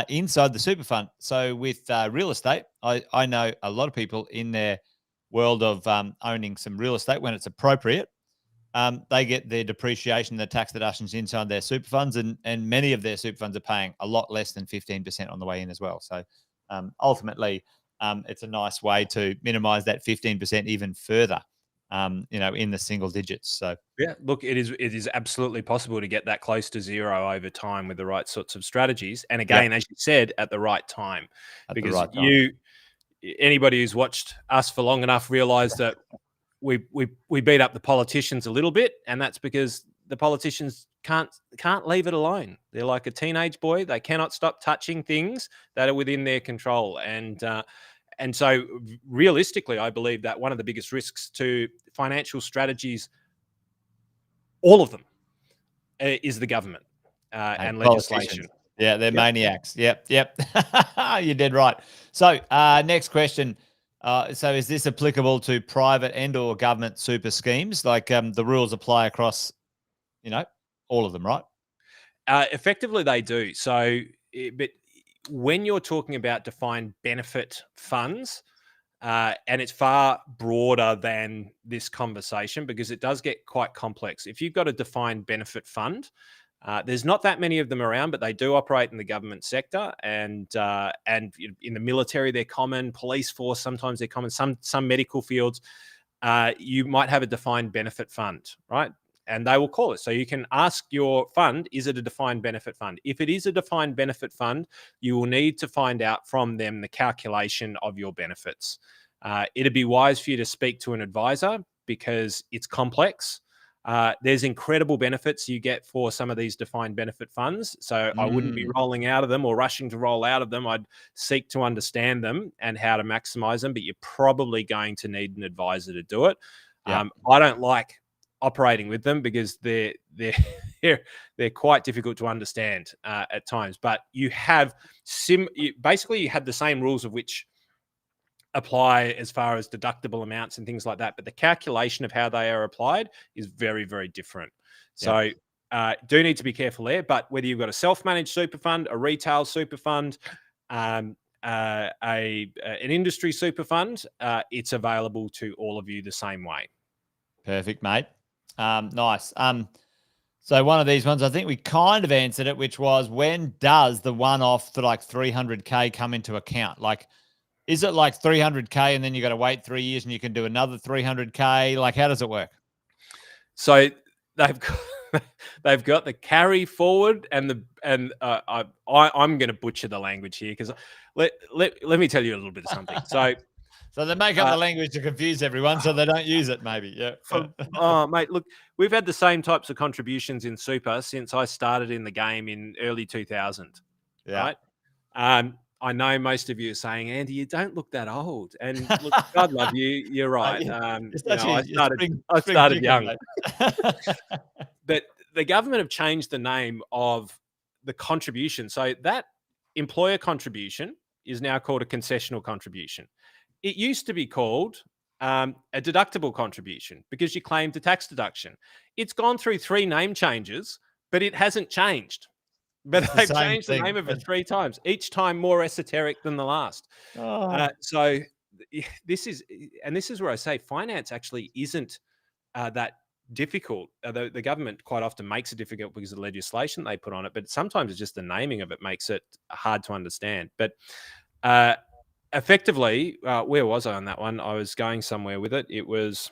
inside the super fund. So with real estate, I know a lot of people in their world of owning some real estate when it's appropriate. they get their depreciation, the tax deductions inside their super funds, and many of their super funds are paying a lot less than 15% on the way in as well. So ultimately, it's a nice way to minimize that 15% even further, in the single digits. So yeah, look, it is absolutely possible to get that close to zero over time with the right sorts of strategies. And again, as you said, at the right time, because anybody who's watched us for long enough realize that we beat up the politicians a little bit, and that's because the politicians can't leave it alone. They're like a teenage boy; they cannot stop touching things that are within their control. And so, realistically, I believe that one of the biggest risks to financial strategies, all of them, is the government and legislation. Yeah, they're maniacs. Yep. You did right. So, next question. So is this applicable to private and or government super schemes? Like the rules apply across, all of them, right? Effectively, they do. So, but when you're talking about defined benefit funds, and it's far broader than this conversation because it does get quite complex. If you've got a defined benefit fund, there's not that many of them around, but they do operate in the government sector and in the military they're common. Police force sometimes they're common. Some medical fields, you might have a defined benefit fund, right? And they will call it. So you can ask your fund, is it a defined benefit fund? If it is a defined benefit fund, you will need to find out from them the calculation of your benefits. It'd be wise for you to speak to an advisor because it's complex. There's incredible benefits you get for some of these defined benefit funds. So I wouldn't be rolling out of them or rushing to roll out of them. I'd seek to understand them and how to maximize them, but you're probably going to need an advisor to do it. I don't like operating with them because they're quite difficult to understand at times. But you have basically you have the same rules of which apply as far as deductible amounts and things like that, but the calculation of how they are applied is very, very different. So do need to be careful there. But whether you've got a self-managed super fund, a retail super fund, an industry super fund, it's available to all of you the same way. Perfect, mate. Nice. So one of these ones, I think we kind of answered it, which was when does the one-off for like 300K come into account? Like, is it like 300K and then you got to wait 3 years and you can do another 300K? Like, how does it work? So they've got the carry forward and I'm going to butcher the language here because let me tell you a little bit of something. So they make up the language to confuse everyone, so they don't use it. Maybe, mate, look, we've had the same types of contributions in super since I started in the game in early 2000. Yeah. Right. I know most of you are saying, Andy, you don't look that old. And look, God love you. You're right. I started young. But the government have changed the name of the contribution. So that employer contribution is now called a concessional contribution. It used to be called a deductible contribution because you claimed a tax deduction. It's gone through 3 name changes, but it hasn't changed. But they've changed the name of it 3 times, each time more esoteric than the last. So this is where I say finance actually isn't that difficult. The government quite often makes it difficult because of the legislation they put on it, but sometimes it's just the naming of it makes it hard to understand. But effectively, where was I on that one? I was going somewhere with it. It was...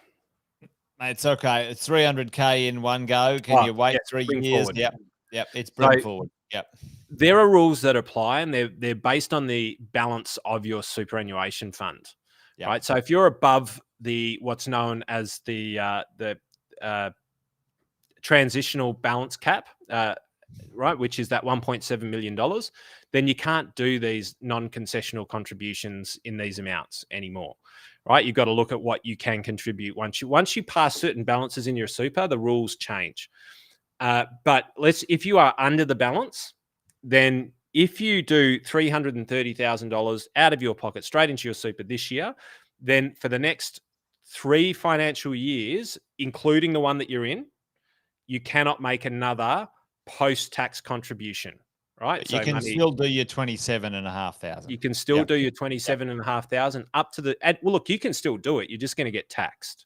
Mate, it's okay. It's 300K in one go. Can you wait 3 years? Forward. Yep. It's bring forward. Yep. There are rules that apply, and they're based on the balance of your superannuation fund, right? So if you're above what's known as the transitional balance cap, right, which is that $1.7 million, then you can't do these non-concessional contributions in these amounts anymore, right? You've got to look at what you can contribute. Once you pass certain balances in your super, the rules change. But if you are under the balance, then if you do $330,000 out of your pocket straight into your super this year, then for the next 3 financial years, including the one that you're in, you cannot make another post-tax contribution, right? But you can still do your 27,500. You can still do your 27,500 up to the... Well, look, you can still do it. You're just going to get taxed,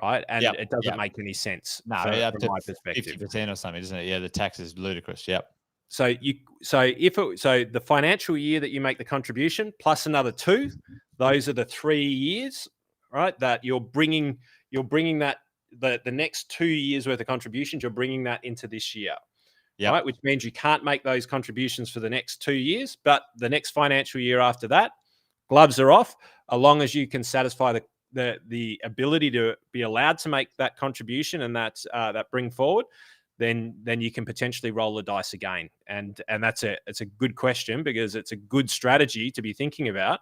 right? And it doesn't make any sense from my perspective. 50% or something, isn't it? Yeah, the tax is ludicrous. Yep. So the financial year that you make the contribution plus another 2, those are the 3 years, right? That you're bringing that the next 2 years worth of contributions, you're bringing that into this year, right? Which means you can't make those contributions for the next 2 years, but the next financial year after that, gloves are off, as long as you can satisfy the ability to be allowed to make that contribution and that bring forward. Then you can potentially roll the dice again. And it's a good question, because it's a good strategy to be thinking about.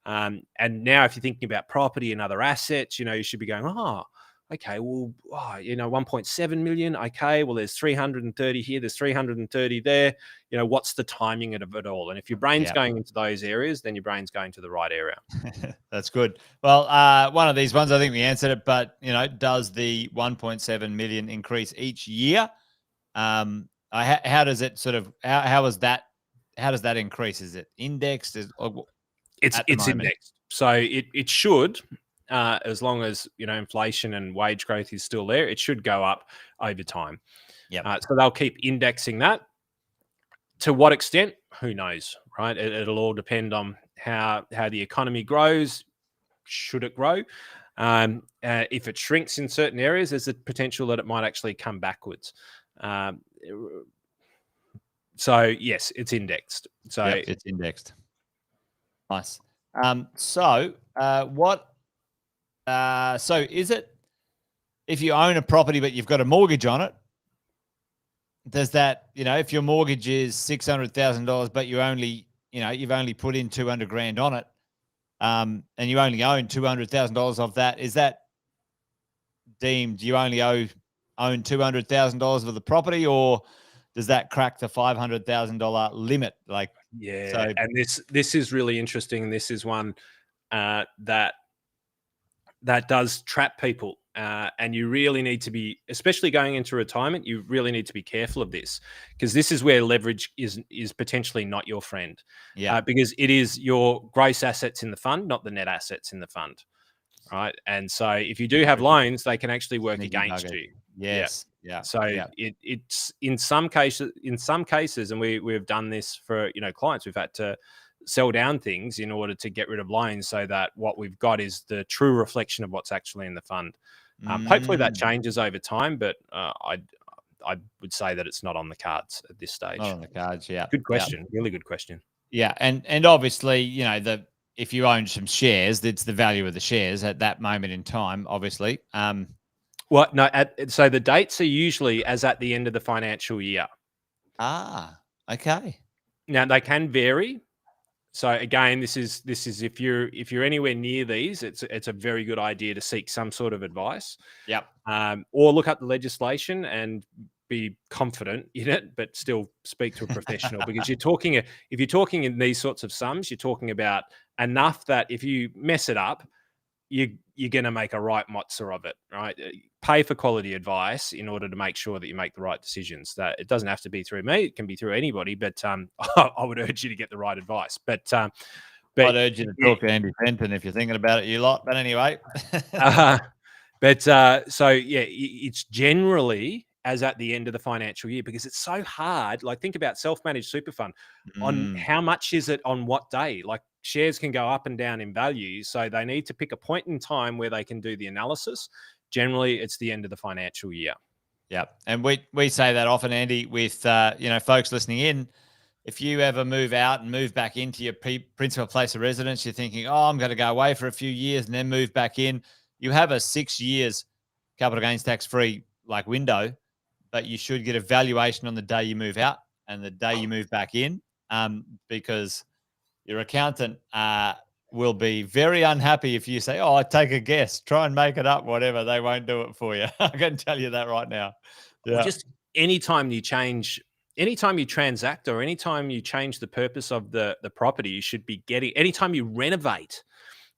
And now if you're thinking about property and other assets, you should be going, okay, well, 1.7 million. Okay, well, there's 330 here, there's 330 there. What's the timing of it all? And if your brain's going into those areas, then your brain's going to the right area. That's good. Well, one of these ones, I think we answered it, but does the 1.7 million increase each year? How does it sort of, how does that increase? Is it indexed? It's indexed. So it should, as long as inflation and wage growth is still there, it should go up over time. Yeah. So they'll keep indexing that. To what extent? Who knows, right? It'll all depend on how the economy grows. Should it grow? If it shrinks in certain areas, there's a potential that it might actually come backwards. So yes, it's indexed. So it's indexed. Nice. So is it, if you own a property but you've got a mortgage on it, does that, if your mortgage is $600,000 but you've only put in 200 grand on it, and you only own $200,000 of that, is that deemed you only own $200,000 of the property, or does that crack the $500,000 limit? And this is really interesting. This is one that does trap people, and you really need to be, especially going into retirement, you really need to be careful of this, because this is where leverage is potentially not your friend. Because it is your gross assets in the fund, not the net assets in the fund, right? And so if you do have loans, they can actually work against you. Yes. Yeah. So it's in some cases, and we've done this for clients, we've had to sell down things in order to get rid of loans, so that what we've got is the true reflection of what's actually in the fund. Hopefully that changes over time, but I would say that it's not on the cards at this stage. Not on the cards, yeah. Good question. Really good question. Yeah, and obviously, if you own some shares, it's the value of the shares at that moment in time, obviously. Well, no, so the dates are usually as at the end of the financial year. Okay. Now they can vary. So again, this is if you're anywhere near these, it's a very good idea to seek some sort of advice. Yep. Or look up the legislation and be confident in it, but still speak to a professional, because if you're talking in these sorts of sums, you're talking about enough that if you mess it up, you're going to make a right mozza of it, right? Pay for quality advice in order to make sure that you make the right decisions. That it doesn't have to be through me; it can be through anybody. But I would urge you to get the right advice. But I'd urge you to talk to Andy Fenton if you're thinking about it, you lot. But anyway, it's generally as at the end of the financial year, because it's so hard. Like, think about self-managed super fund on how much is it on what day. Like, shares can go up and down in value, so they need to pick a point in time where they can do the analysis. Generally, it's the end of the financial year. Yeah, and we say that often, Andy, with folks listening in. If you ever move out and move back into your principal place of residence, you're thinking, I'm going to go away for a few years and then move back in. You have a 6 years capital gains tax-free window, but you should get a valuation on the day you move out and the day you move back in, because your accountant will be very unhappy if you say, I take a guess, try and make it up, whatever. They won't do it for you. I can tell you that right now. Yeah. Well, just anytime you transact, or anytime you change the purpose of the property, you should be getting, anytime you renovate,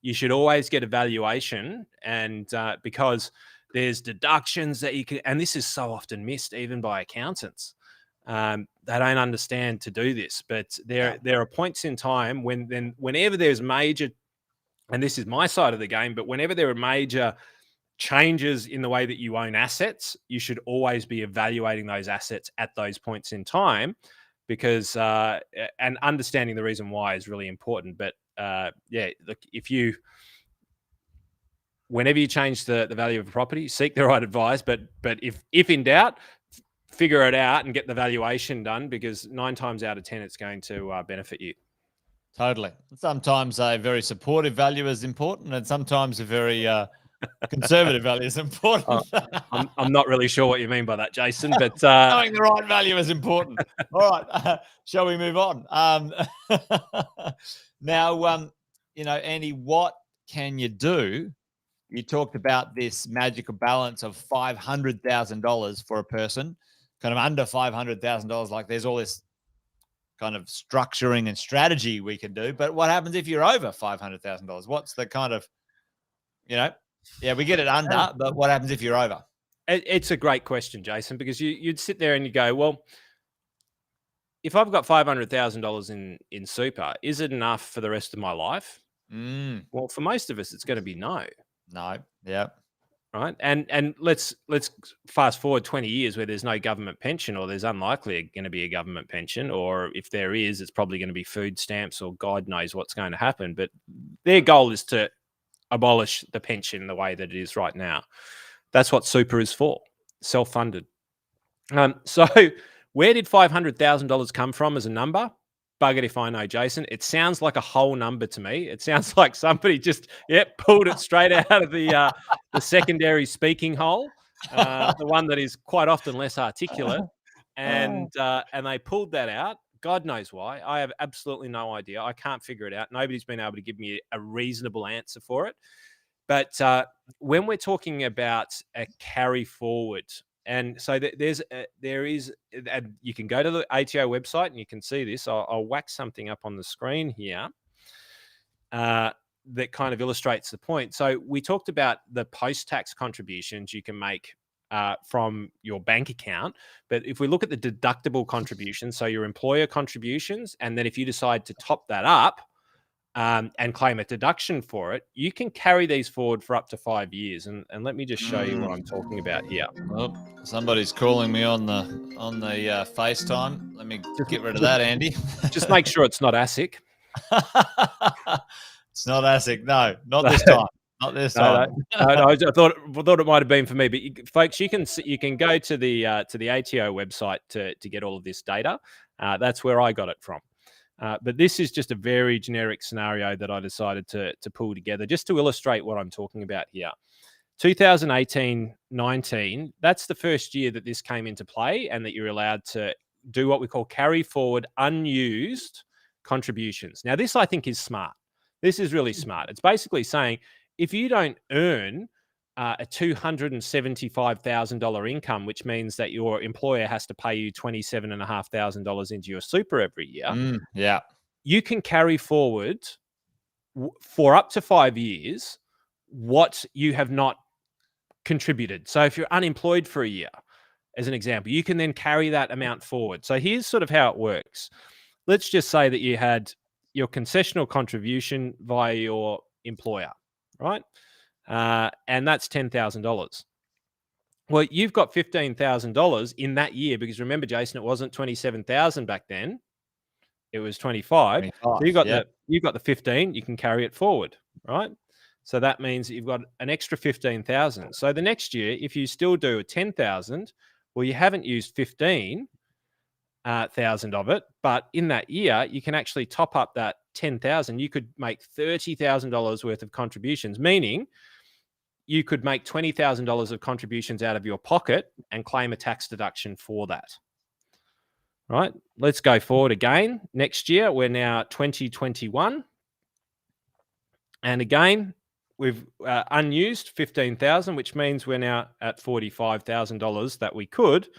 you should always get a valuation. And because there's deductions that you can, and this is so often missed even by accountants. They don't understand to do this, but there are points in time whenever there's major, and this is my side of the game, but whenever there are major changes in the way that you own assets, you should always be evaluating those assets at those points in time, because and understanding the reason why is really important. But yeah, look, whenever you change the value of a property, seek the right advice. But if in doubt, figure it out and get the valuation done, because 9 times out of 10, it's going to benefit you. Totally. Sometimes a very supportive value is important, and sometimes a very conservative value is important. I'm not really sure what you mean by that, Jason, but knowing the right value is important. All right, shall we move on? Now, Andy, what can you do? You talked about this magical balance of $500,000 for a person, kind of under $500,000. Like, there's all this kind of structuring and strategy we can do. But what happens if you're over $500,000? What's the kind of, we get it under, but what happens if you're over? It's a great question, Jason, because you'd sit there and you go, well, if I've got $500,000 in super, is it enough for the rest of my life? Well, for most of us, it's going to be no. No. Yeah. Right. And let's fast forward 20 years where there's no government pension, or there's unlikely going to be a government pension, or if there is, it's probably going to be food stamps, or God knows what's going to happen. But their goal is to abolish the pension the way that it is right now. That's what super is for, self-funded. So where did $500,000 come from as a number? Buggered if I know, Jason. It sounds like a whole number to me. It sounds like somebody just pulled it straight out of the secondary speaking hole, the one that is quite often less articulate, and they pulled that out. God knows why. I have absolutely no idea. I can't figure it out. Nobody's been able to give me a reasonable answer for it. But when we're talking about a carry forward, and so there is, and you can go to the ATO website and you can see this. I'll whack something up on the screen here that kind of illustrates the point. So we talked about the post-tax contributions you can make from your bank account. But if we look at the deductible contributions, so your employer contributions, and then if you decide to top that up and claim a deduction for it, you can carry these forward for up to 5 years. And let me just show you what I'm talking about here. Oh, somebody's calling me on the FaceTime. Let me just get rid of that, Andy. Just make sure it's not ASIC. It's not ASIC. No, not this time. Not this time. No, I thought it might have been for me. But folks, you can go to the ATO website to get all of this data. That's where I got it from. But this is just a very generic scenario that I decided to pull together just to illustrate what I'm talking about here. 2018-19, that's the first year that this came into play, and that you're allowed to do what we call carry forward unused contributions. Now, this I think is smart. This is really smart. It's basically saying if you don't earn a $275,000 income, which means that your employer has to pay you $27,500 into your super every year, you can carry forward for up to 5 years what you have not contributed. So if you're unemployed for a year, as an example, you can then carry that amount forward. So here's sort of how it works. Let's just say that you had your concessional contribution via your employer, right? And that's $10,000. Well, you've got $15,000 in that year, because remember, Jason, it wasn't 27,000 back then; it was 25. So you've got the 15. You can carry it forward, right? So that means that you've got an extra 15,000. So the next year, if you still do a 10,000, well, you haven't used 15,000 of it, but in that year, you can actually top up that 10,000. You could make $30,000 worth of contributions, meaning you could make $20,000 of contributions out of your pocket and claim a tax deduction for that. Right? Let's go forward again. Next year, we're now 2021. And again, we've unused 15,000, which means we're now at $45,000 that we could,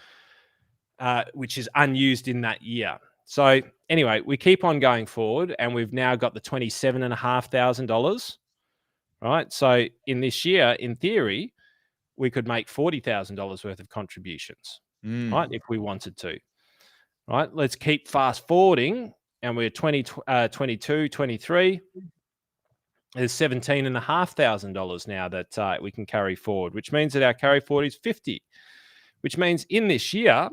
which is unused in that year. So anyway, we keep on going forward, and we've now got the $27,500. Right. So in this year, in theory, we could make $40,000 worth of contributions, right, if we wanted to. Right. Let's keep fast forwarding, and we're 2022, 23. there's $17,500 now that we can carry forward, which means that our carry forward is 50, which means in this year,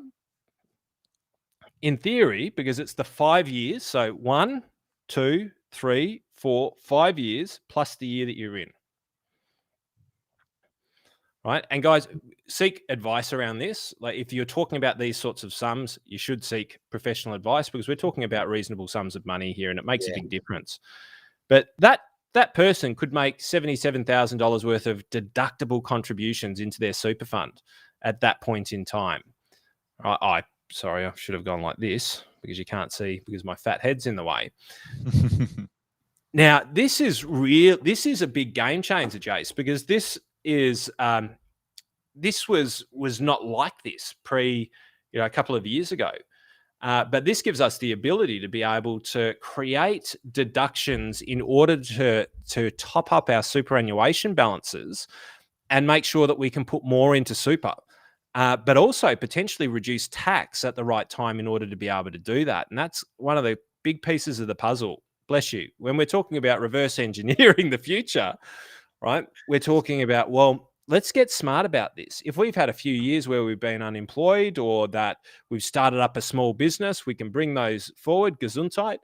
in theory, because it's the 5 years, so 1, 2, 3, 4, 5 years plus the year that you're in. Right. And guys, seek advice around this. Like if you're talking about these sorts of sums, you should seek professional advice because we're talking about reasonable sums of money here and it makes a big difference. But that person could make $77,000 worth of deductible contributions into their super fund at that point in time. Sorry, I should have gone like this because you can't see because my fat head's in the way. Now, this is a big game changer, Jace, because this was not like this a couple of years ago. But this gives us the ability to be able to create deductions in order to top up our superannuation balances and make sure that we can put more into super, but also potentially reduce tax at the right time in order to be able to do that. And that's one of the big pieces of the puzzle. Bless you. When we're talking about reverse engineering the future, right, we're talking about, well, let's get smart about this. If we've had a few years where we've been unemployed or that we've started up a small business, we can bring those forward, Gesundheit.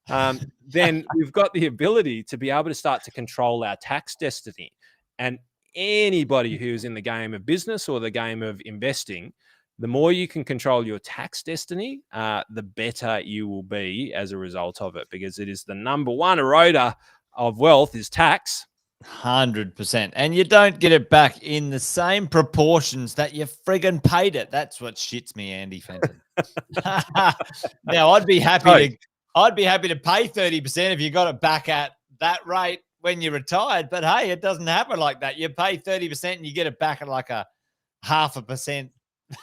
Then we've got the ability to be able to start to control our tax destiny. And anybody who's in the game of business or the game of investing, the more you can control your tax destiny, the better you will be as a result of it, because it is the number one eroder of wealth is tax. 100%. And you don't get it back in the same proportions that you friggin' paid it. That's what shits me, Andy Fenton. Now, I'd be happy to pay 30% if you got it back at that rate when you're retired. But hey, it doesn't happen like that. You pay 30% and you get it back at like a 0.5%.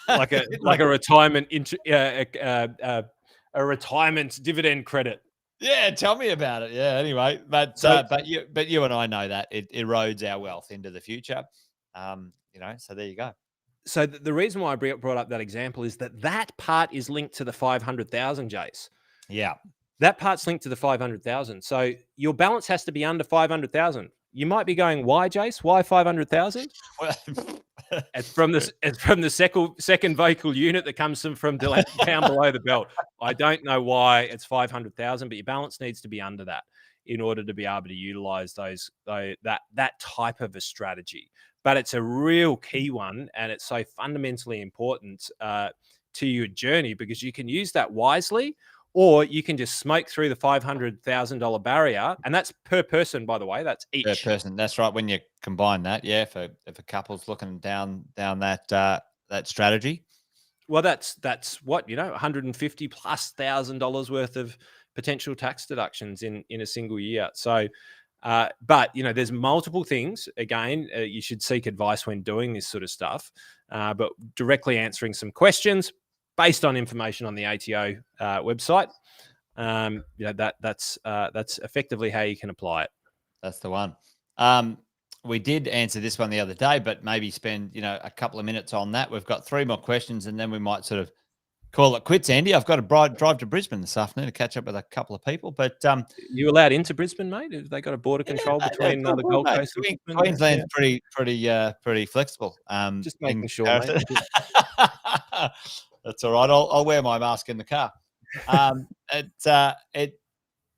like a retirement a retirement dividend credit. Yeah, tell me about it. Yeah, anyway, but you and I know that it erodes our wealth into the future. So there you go. So the reason why I brought up that example is that part is linked to the 500,000, Jace. Yeah, that part's linked to the 500,000. So your balance has to be under 500,000. You might be going, why, Jace? Why 500,000? It's from the second vehicle unit that comes from down below the belt. I don't know why it's 500,000, but your balance needs to be under that in order to be able to utilize that type of a strategy. But it's a real key one, and it's so fundamentally important to your journey because you can use that wisely. Or you can just smoke through the $500,000 barrier, and that's per person, by the way. That's each per person. That's right. When you combine that, yeah, if a couple's looking down that strategy, well, that's what $150,000+ worth of potential tax deductions in a single year. So, but there's multiple things. Again, you should seek advice when doing this sort of stuff. But directly answering some questions based on information on the ATO website, that's effectively how you can apply it. That's the one. We did answer this one the other day, but maybe spend a couple of minutes on that. We've got 3 more questions, and then we might sort of call it quits. Andy, I've got to drive to Brisbane this afternoon to catch up with a couple of people. But you allowed into Brisbane, mate? Have they got a border control between the Gold Coast and Queensland's pretty flexible. Just making sure, mate. That's all right. I'll wear my mask in the car.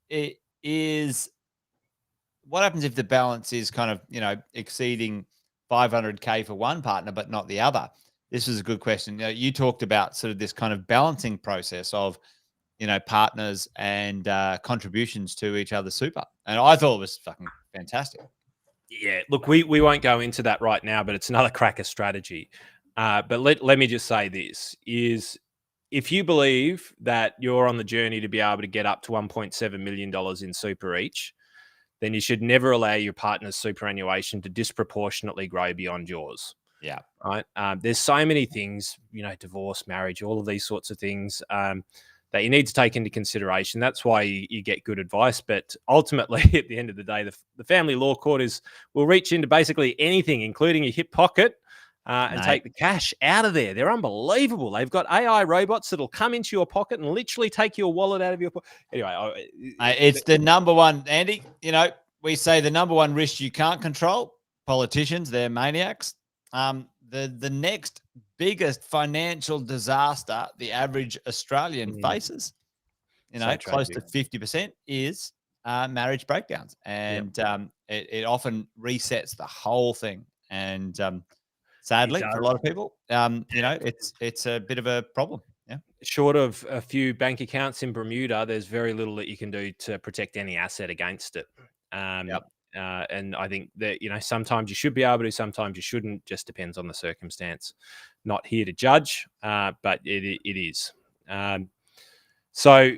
It is. What happens if the balance is kind of exceeding 500K for one partner, but not the other? This was a good question. You talked about sort of this kind of balancing process of partners and contributions to each other's super, and I thought it was fucking fantastic. Yeah, look, we won't go into that right now, but it's another cracker strategy. But let me just say this is, if you believe that you're on the journey to be able to get up to $1.7 million in super each, then you should never allow your partner's superannuation to disproportionately grow beyond yours. Yeah. Right. There's so many things, divorce, marriage, all of these sorts of things that you need to take into consideration. That's why you get good advice. But ultimately, at the end of the day, the family law court will reach into basically anything, including your hip pocket, and take the cash out of there. They're unbelievable. They've got AI robots that'll come into your pocket and literally take your wallet out of your pocket. Anyway, it's the number one, Andy. we say the number one risk you can't control, politicians, they're maniacs. The next biggest financial disaster the average Australian faces, close to 50% is marriage breakdowns. And it often resets the whole thing. And sadly, for a lot of people, it's a bit of a problem. Yeah. Short of a few bank accounts in Bermuda, there's very little that you can do to protect any asset against it. And I think that, sometimes you should be able to, sometimes you shouldn't, just depends on the circumstance. Not here to judge, but it is. So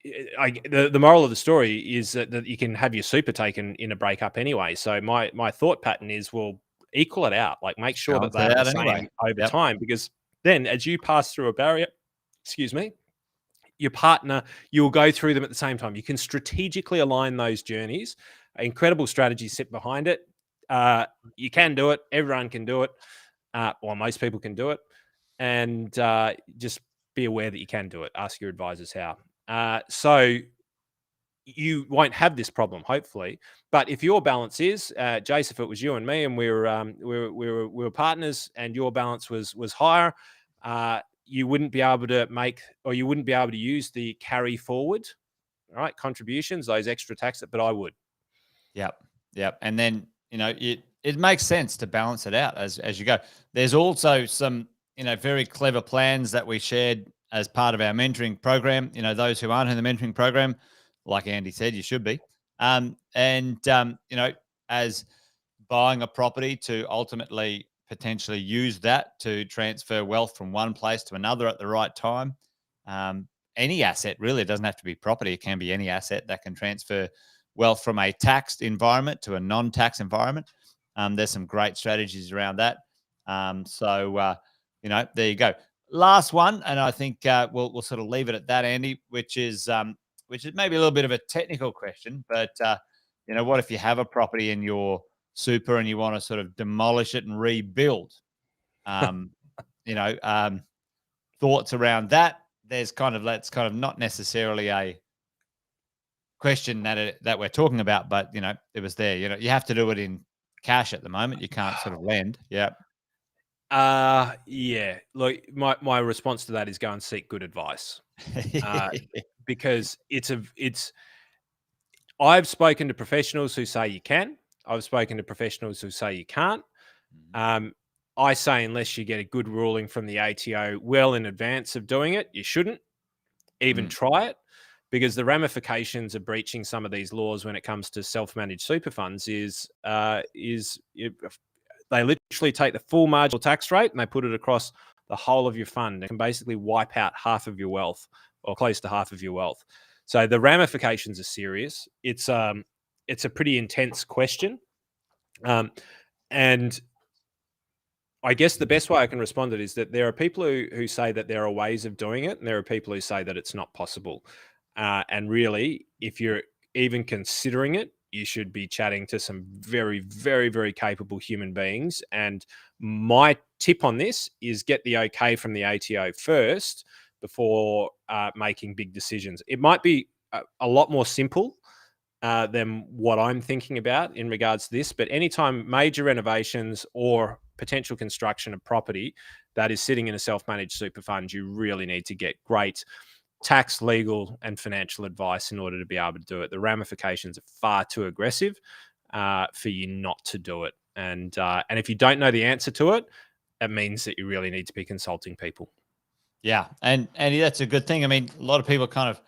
the moral of the story is that you can have your super taken in a breakup anyway. So my thought pattern is, well, equal it out, like make sure that they're the same over time, because then as you pass through a barrier, your partner, you'll go through them at the same time. You can strategically align those journeys. Incredible strategies sit behind it. You can do it. Everyone can do it. Or most people can do it. And just be aware that you can do it. Ask your advisors how. So you won't have this problem, hopefully. But if your balance is, Jace, if it was you and me, and we were partners, and your balance was higher, you wouldn't be able to you wouldn't be able to use the carry forward, right? Contributions, those extra tax, but I would. Yep. And then, it makes sense to balance it out as you go. There's also some, very clever plans that we shared as part of our mentoring program. Those who aren't in the mentoring program, like Andy said, you should be. As buying a property to ultimately potentially use that to transfer wealth from one place to another at the right time. Any asset, really, it doesn't have to be property. It can be any asset that can transfer wealth from a taxed environment to a non-tax environment. There's some great strategies around that. There you go. Last one, and I think we'll sort of leave it at that, Andy, which is maybe a little bit of a technical question, but what if you have a property in your super and you want to sort of demolish it and rebuild? Thoughts around that? That's kind of not necessarily a question that we're talking about, but it was there. You have to do it in cash at the moment. You can't sort of lend. Yeah. Yeah. Look, my response to that is go and seek good advice, because I've spoken to professionals who say you can. I've spoken to professionals who say you can't. I say unless you get a good ruling from the ATO well in advance of doing it, you shouldn't even try it, because the ramifications of breaching some of these laws when it comes to self-managed super funds is they literally take the full marginal tax rate and they put it across the whole of your fund and can basically wipe out half of your wealth, or close to half of your wealth. So the ramifications are serious. It's a pretty intense question. And I guess the best way I can respond to it is that there are people who say that there are ways of doing it, and there are people who say that it's not possible. And really, if you're even considering it, you should be chatting to some very, very, very capable human beings. And my tip on this is get the okay from the ATO first before making big decisions. It might be a lot more simple than what I'm thinking about in regards to this, but anytime major renovations or potential construction of property that is sitting in a self-managed super fund, you really need to get great tax, legal, and financial advice in order to be able to do it. The ramifications are far too aggressive for you not to do it. And if you don't know the answer to it, it means that you really need to be consulting people. Yeah, and Andy, that's a good thing. I mean, a lot of people kind of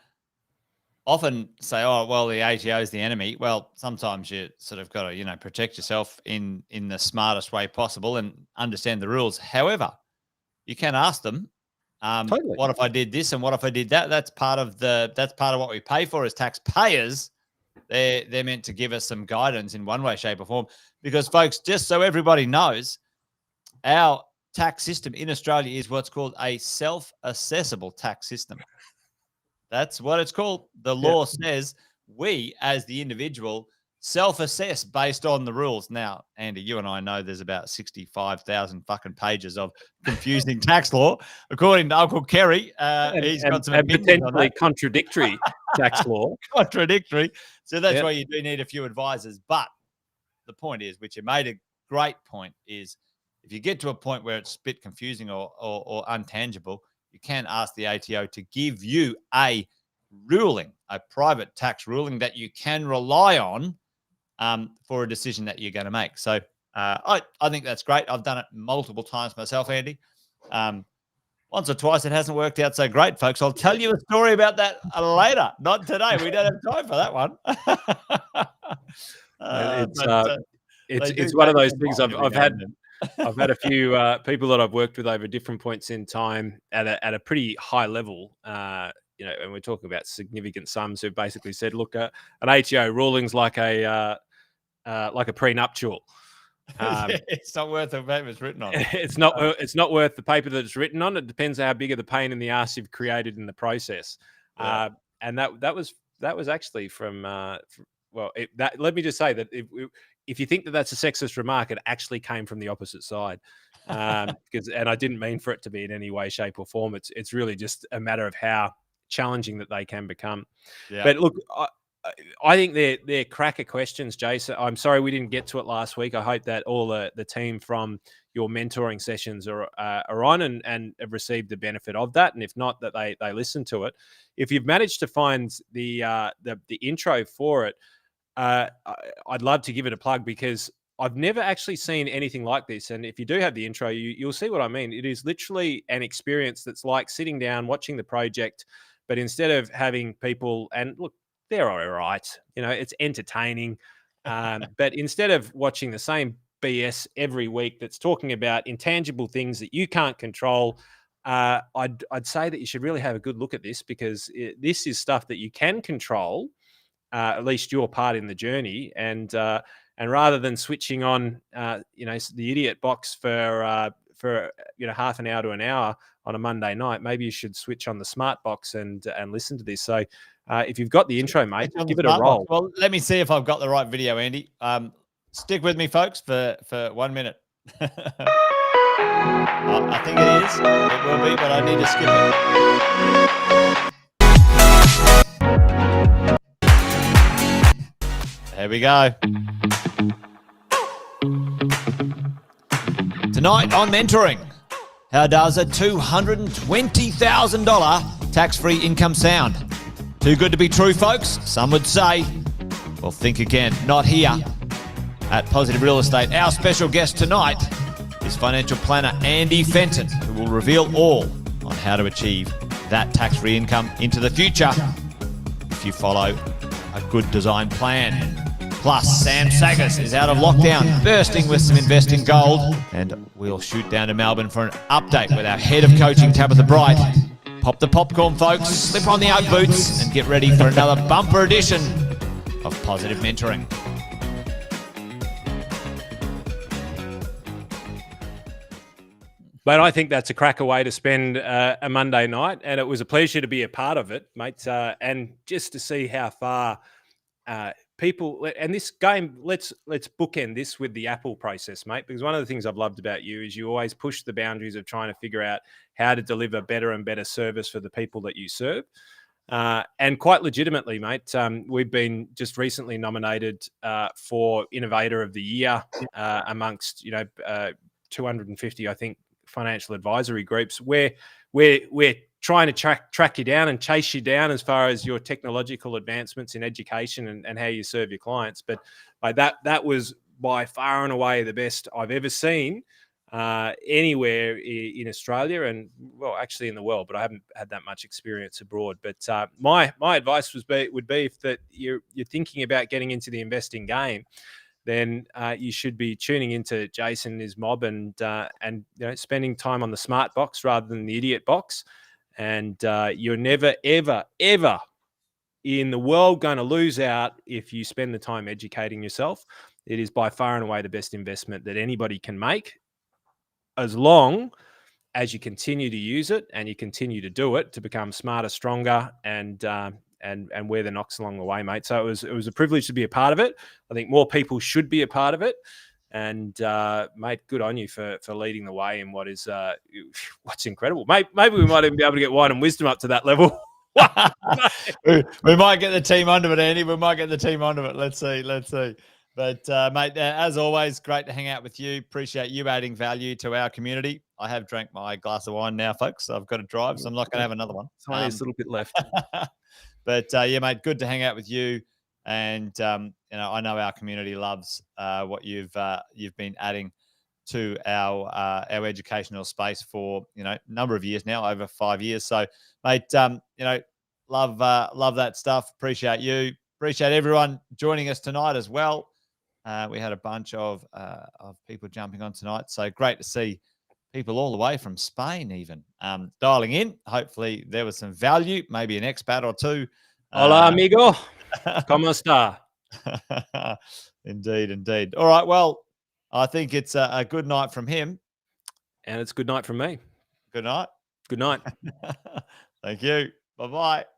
often say, "Oh, well, the ATO is the enemy." Well, sometimes you sort of got to, protect yourself in the smartest way possible and understand the rules. However, you can ask them, Totally. what if I did this and what if I did that? That's part of what we pay for as taxpayers. They're meant to give us some guidance in one way, shape, or form. Because, folks, just so everybody knows, our tax system in Australia is what's called a self-assessable tax system. That's what it's called. The law says we, as the individual, self-assess based on the rules. Now, Andy, you and I know there's about 65,000 fucking pages of confusing tax law, according to Uncle Kerry. He's got some and opinions on potentially that. contradictory tax law. Contradictory. So that's why you do need a few advisors. But the point is, which you made a great point, is if you get to a point where it's a bit confusing or untangible, you can ask the ATO to give you a ruling, a private tax ruling that you can rely on for a decision that you're going to make. So I think that's great. I've done it multiple times myself, Andy. Once or twice it hasn't worked out so great, folks. I'll tell you a story about that later. Not today. We don't have time for that one. It's one of those things I've had a few people that I've worked with over different points in time at a pretty high level, and we're talking about significant sums, who've basically said, look, an ATO ruling's like a prenuptial. It's not worth the paper it's written on. It's not worth the paper that it's written on. It depends how big of the pain in the ass you've created in the process. Yeah. And that was actually from let me just say that if you think that that's a sexist remark, it actually came from the opposite side. And I didn't mean for it to be in any way, shape, or form. It's really just a matter of how challenging that they can become. Yeah. But look, I think they're cracker questions, Jason. I'm sorry we didn't get to it last week. I hope that all the team from your mentoring sessions are on and have received the benefit of that. And if not, that they listen to it. If you've managed to find the intro for it, I'd love to give it a plug, because I've never actually seen anything like this. And if you do have the intro, you'll see what I mean. It is literally an experience that's like sitting down, watching the project, but instead of having people, and look, they're all right, it's entertaining. But instead of watching the same BS every week that's talking about intangible things that you can't control, I'd say that you should really have a good look at this, because this is stuff that you can control, at least your part in the journey. And rather than switching on, the idiot box for half an hour to an hour on a Monday night, maybe you should switch on the smart box and listen to this. So if you've got the intro, mate, give it a roll. Box. Well, let me see if I've got the right video, Andy. Stick with me, folks, for 1 minute. I think it is. It will be, but I need to skip it. There we go. Tonight on Mentoring, how does a $220,000 tax-free income sound? Too good to be true, folks? Some would say. Well, think again. Not here at Positive Real Estate. Our special guest tonight is financial planner Andy Fenton, who will reveal all on how to achieve that tax-free income into the future if you follow a good design plan. Plus, Sam Saggers is out of lockdown, bursting with some investing gold, and we'll shoot down to Melbourne for an update with our head of coaching, Tabitha Bright. Pop the popcorn, folks, slip on the Ugg boots, and get ready for another bumper edition of Positive Mentoring. But I think that's a cracker way to spend a Monday night, and it was a pleasure to be a part of it, mate, and just to see how far people, and this game, let's bookend this with the Apple process, mate, because one of the things I've loved about you is you always push the boundaries of trying to figure out how to deliver better and better service for the people that you serve. And quite legitimately, mate, we've been just recently nominated for Innovator of the Year amongst 250, I think, financial advisory groups, where we're trying to track you down and chase you down as far as your technological advancements in education and how you serve your clients. But that was by far and away the best I've ever seen anywhere in Australia, and well, actually in the world, but I haven't had that much experience abroad. But my advice would be if that you're thinking about getting into the investing game, then you should be tuning into Jason and his mob and spending time on the smart box rather than the idiot box. And you're never, ever, ever in the world going to lose out if you spend the time educating yourself. It is by far and away the best investment that anybody can make, as long as you continue to use it and you continue to do it to become smarter, stronger, and wear the knocks along the way, mate. So it was a privilege to be a part of it. I think more people should be a part of it. And mate, good on you for leading the way in what is what's incredible. Maybe we might even be able to get wine and wisdom up to that level. we might get the team onto it, Andy. We might get the team onto it. Let's see. But mate, as always, great to hang out with you. Appreciate you adding value to our community. I have drank my glass of wine now, folks. So I've got to drive, so I'm not going to have another one. Tiniest little bit left. But yeah, mate, good to hang out with you. And you know, I know our community loves what you've been adding to our educational space for, you know, a number of years now, over 5 years. So, mate, you know, love that stuff. Appreciate you. Appreciate everyone joining us tonight as well. We had a bunch of people jumping on tonight. So great to see people all the way from Spain even dialing in. Hopefully there was some value, maybe an expat or two. Hola, amigo. ¿Cómo está? Indeed. All right. Well, I think it's a good night from him. And it's good night from me. Good night. Good night. Thank you. Bye-bye.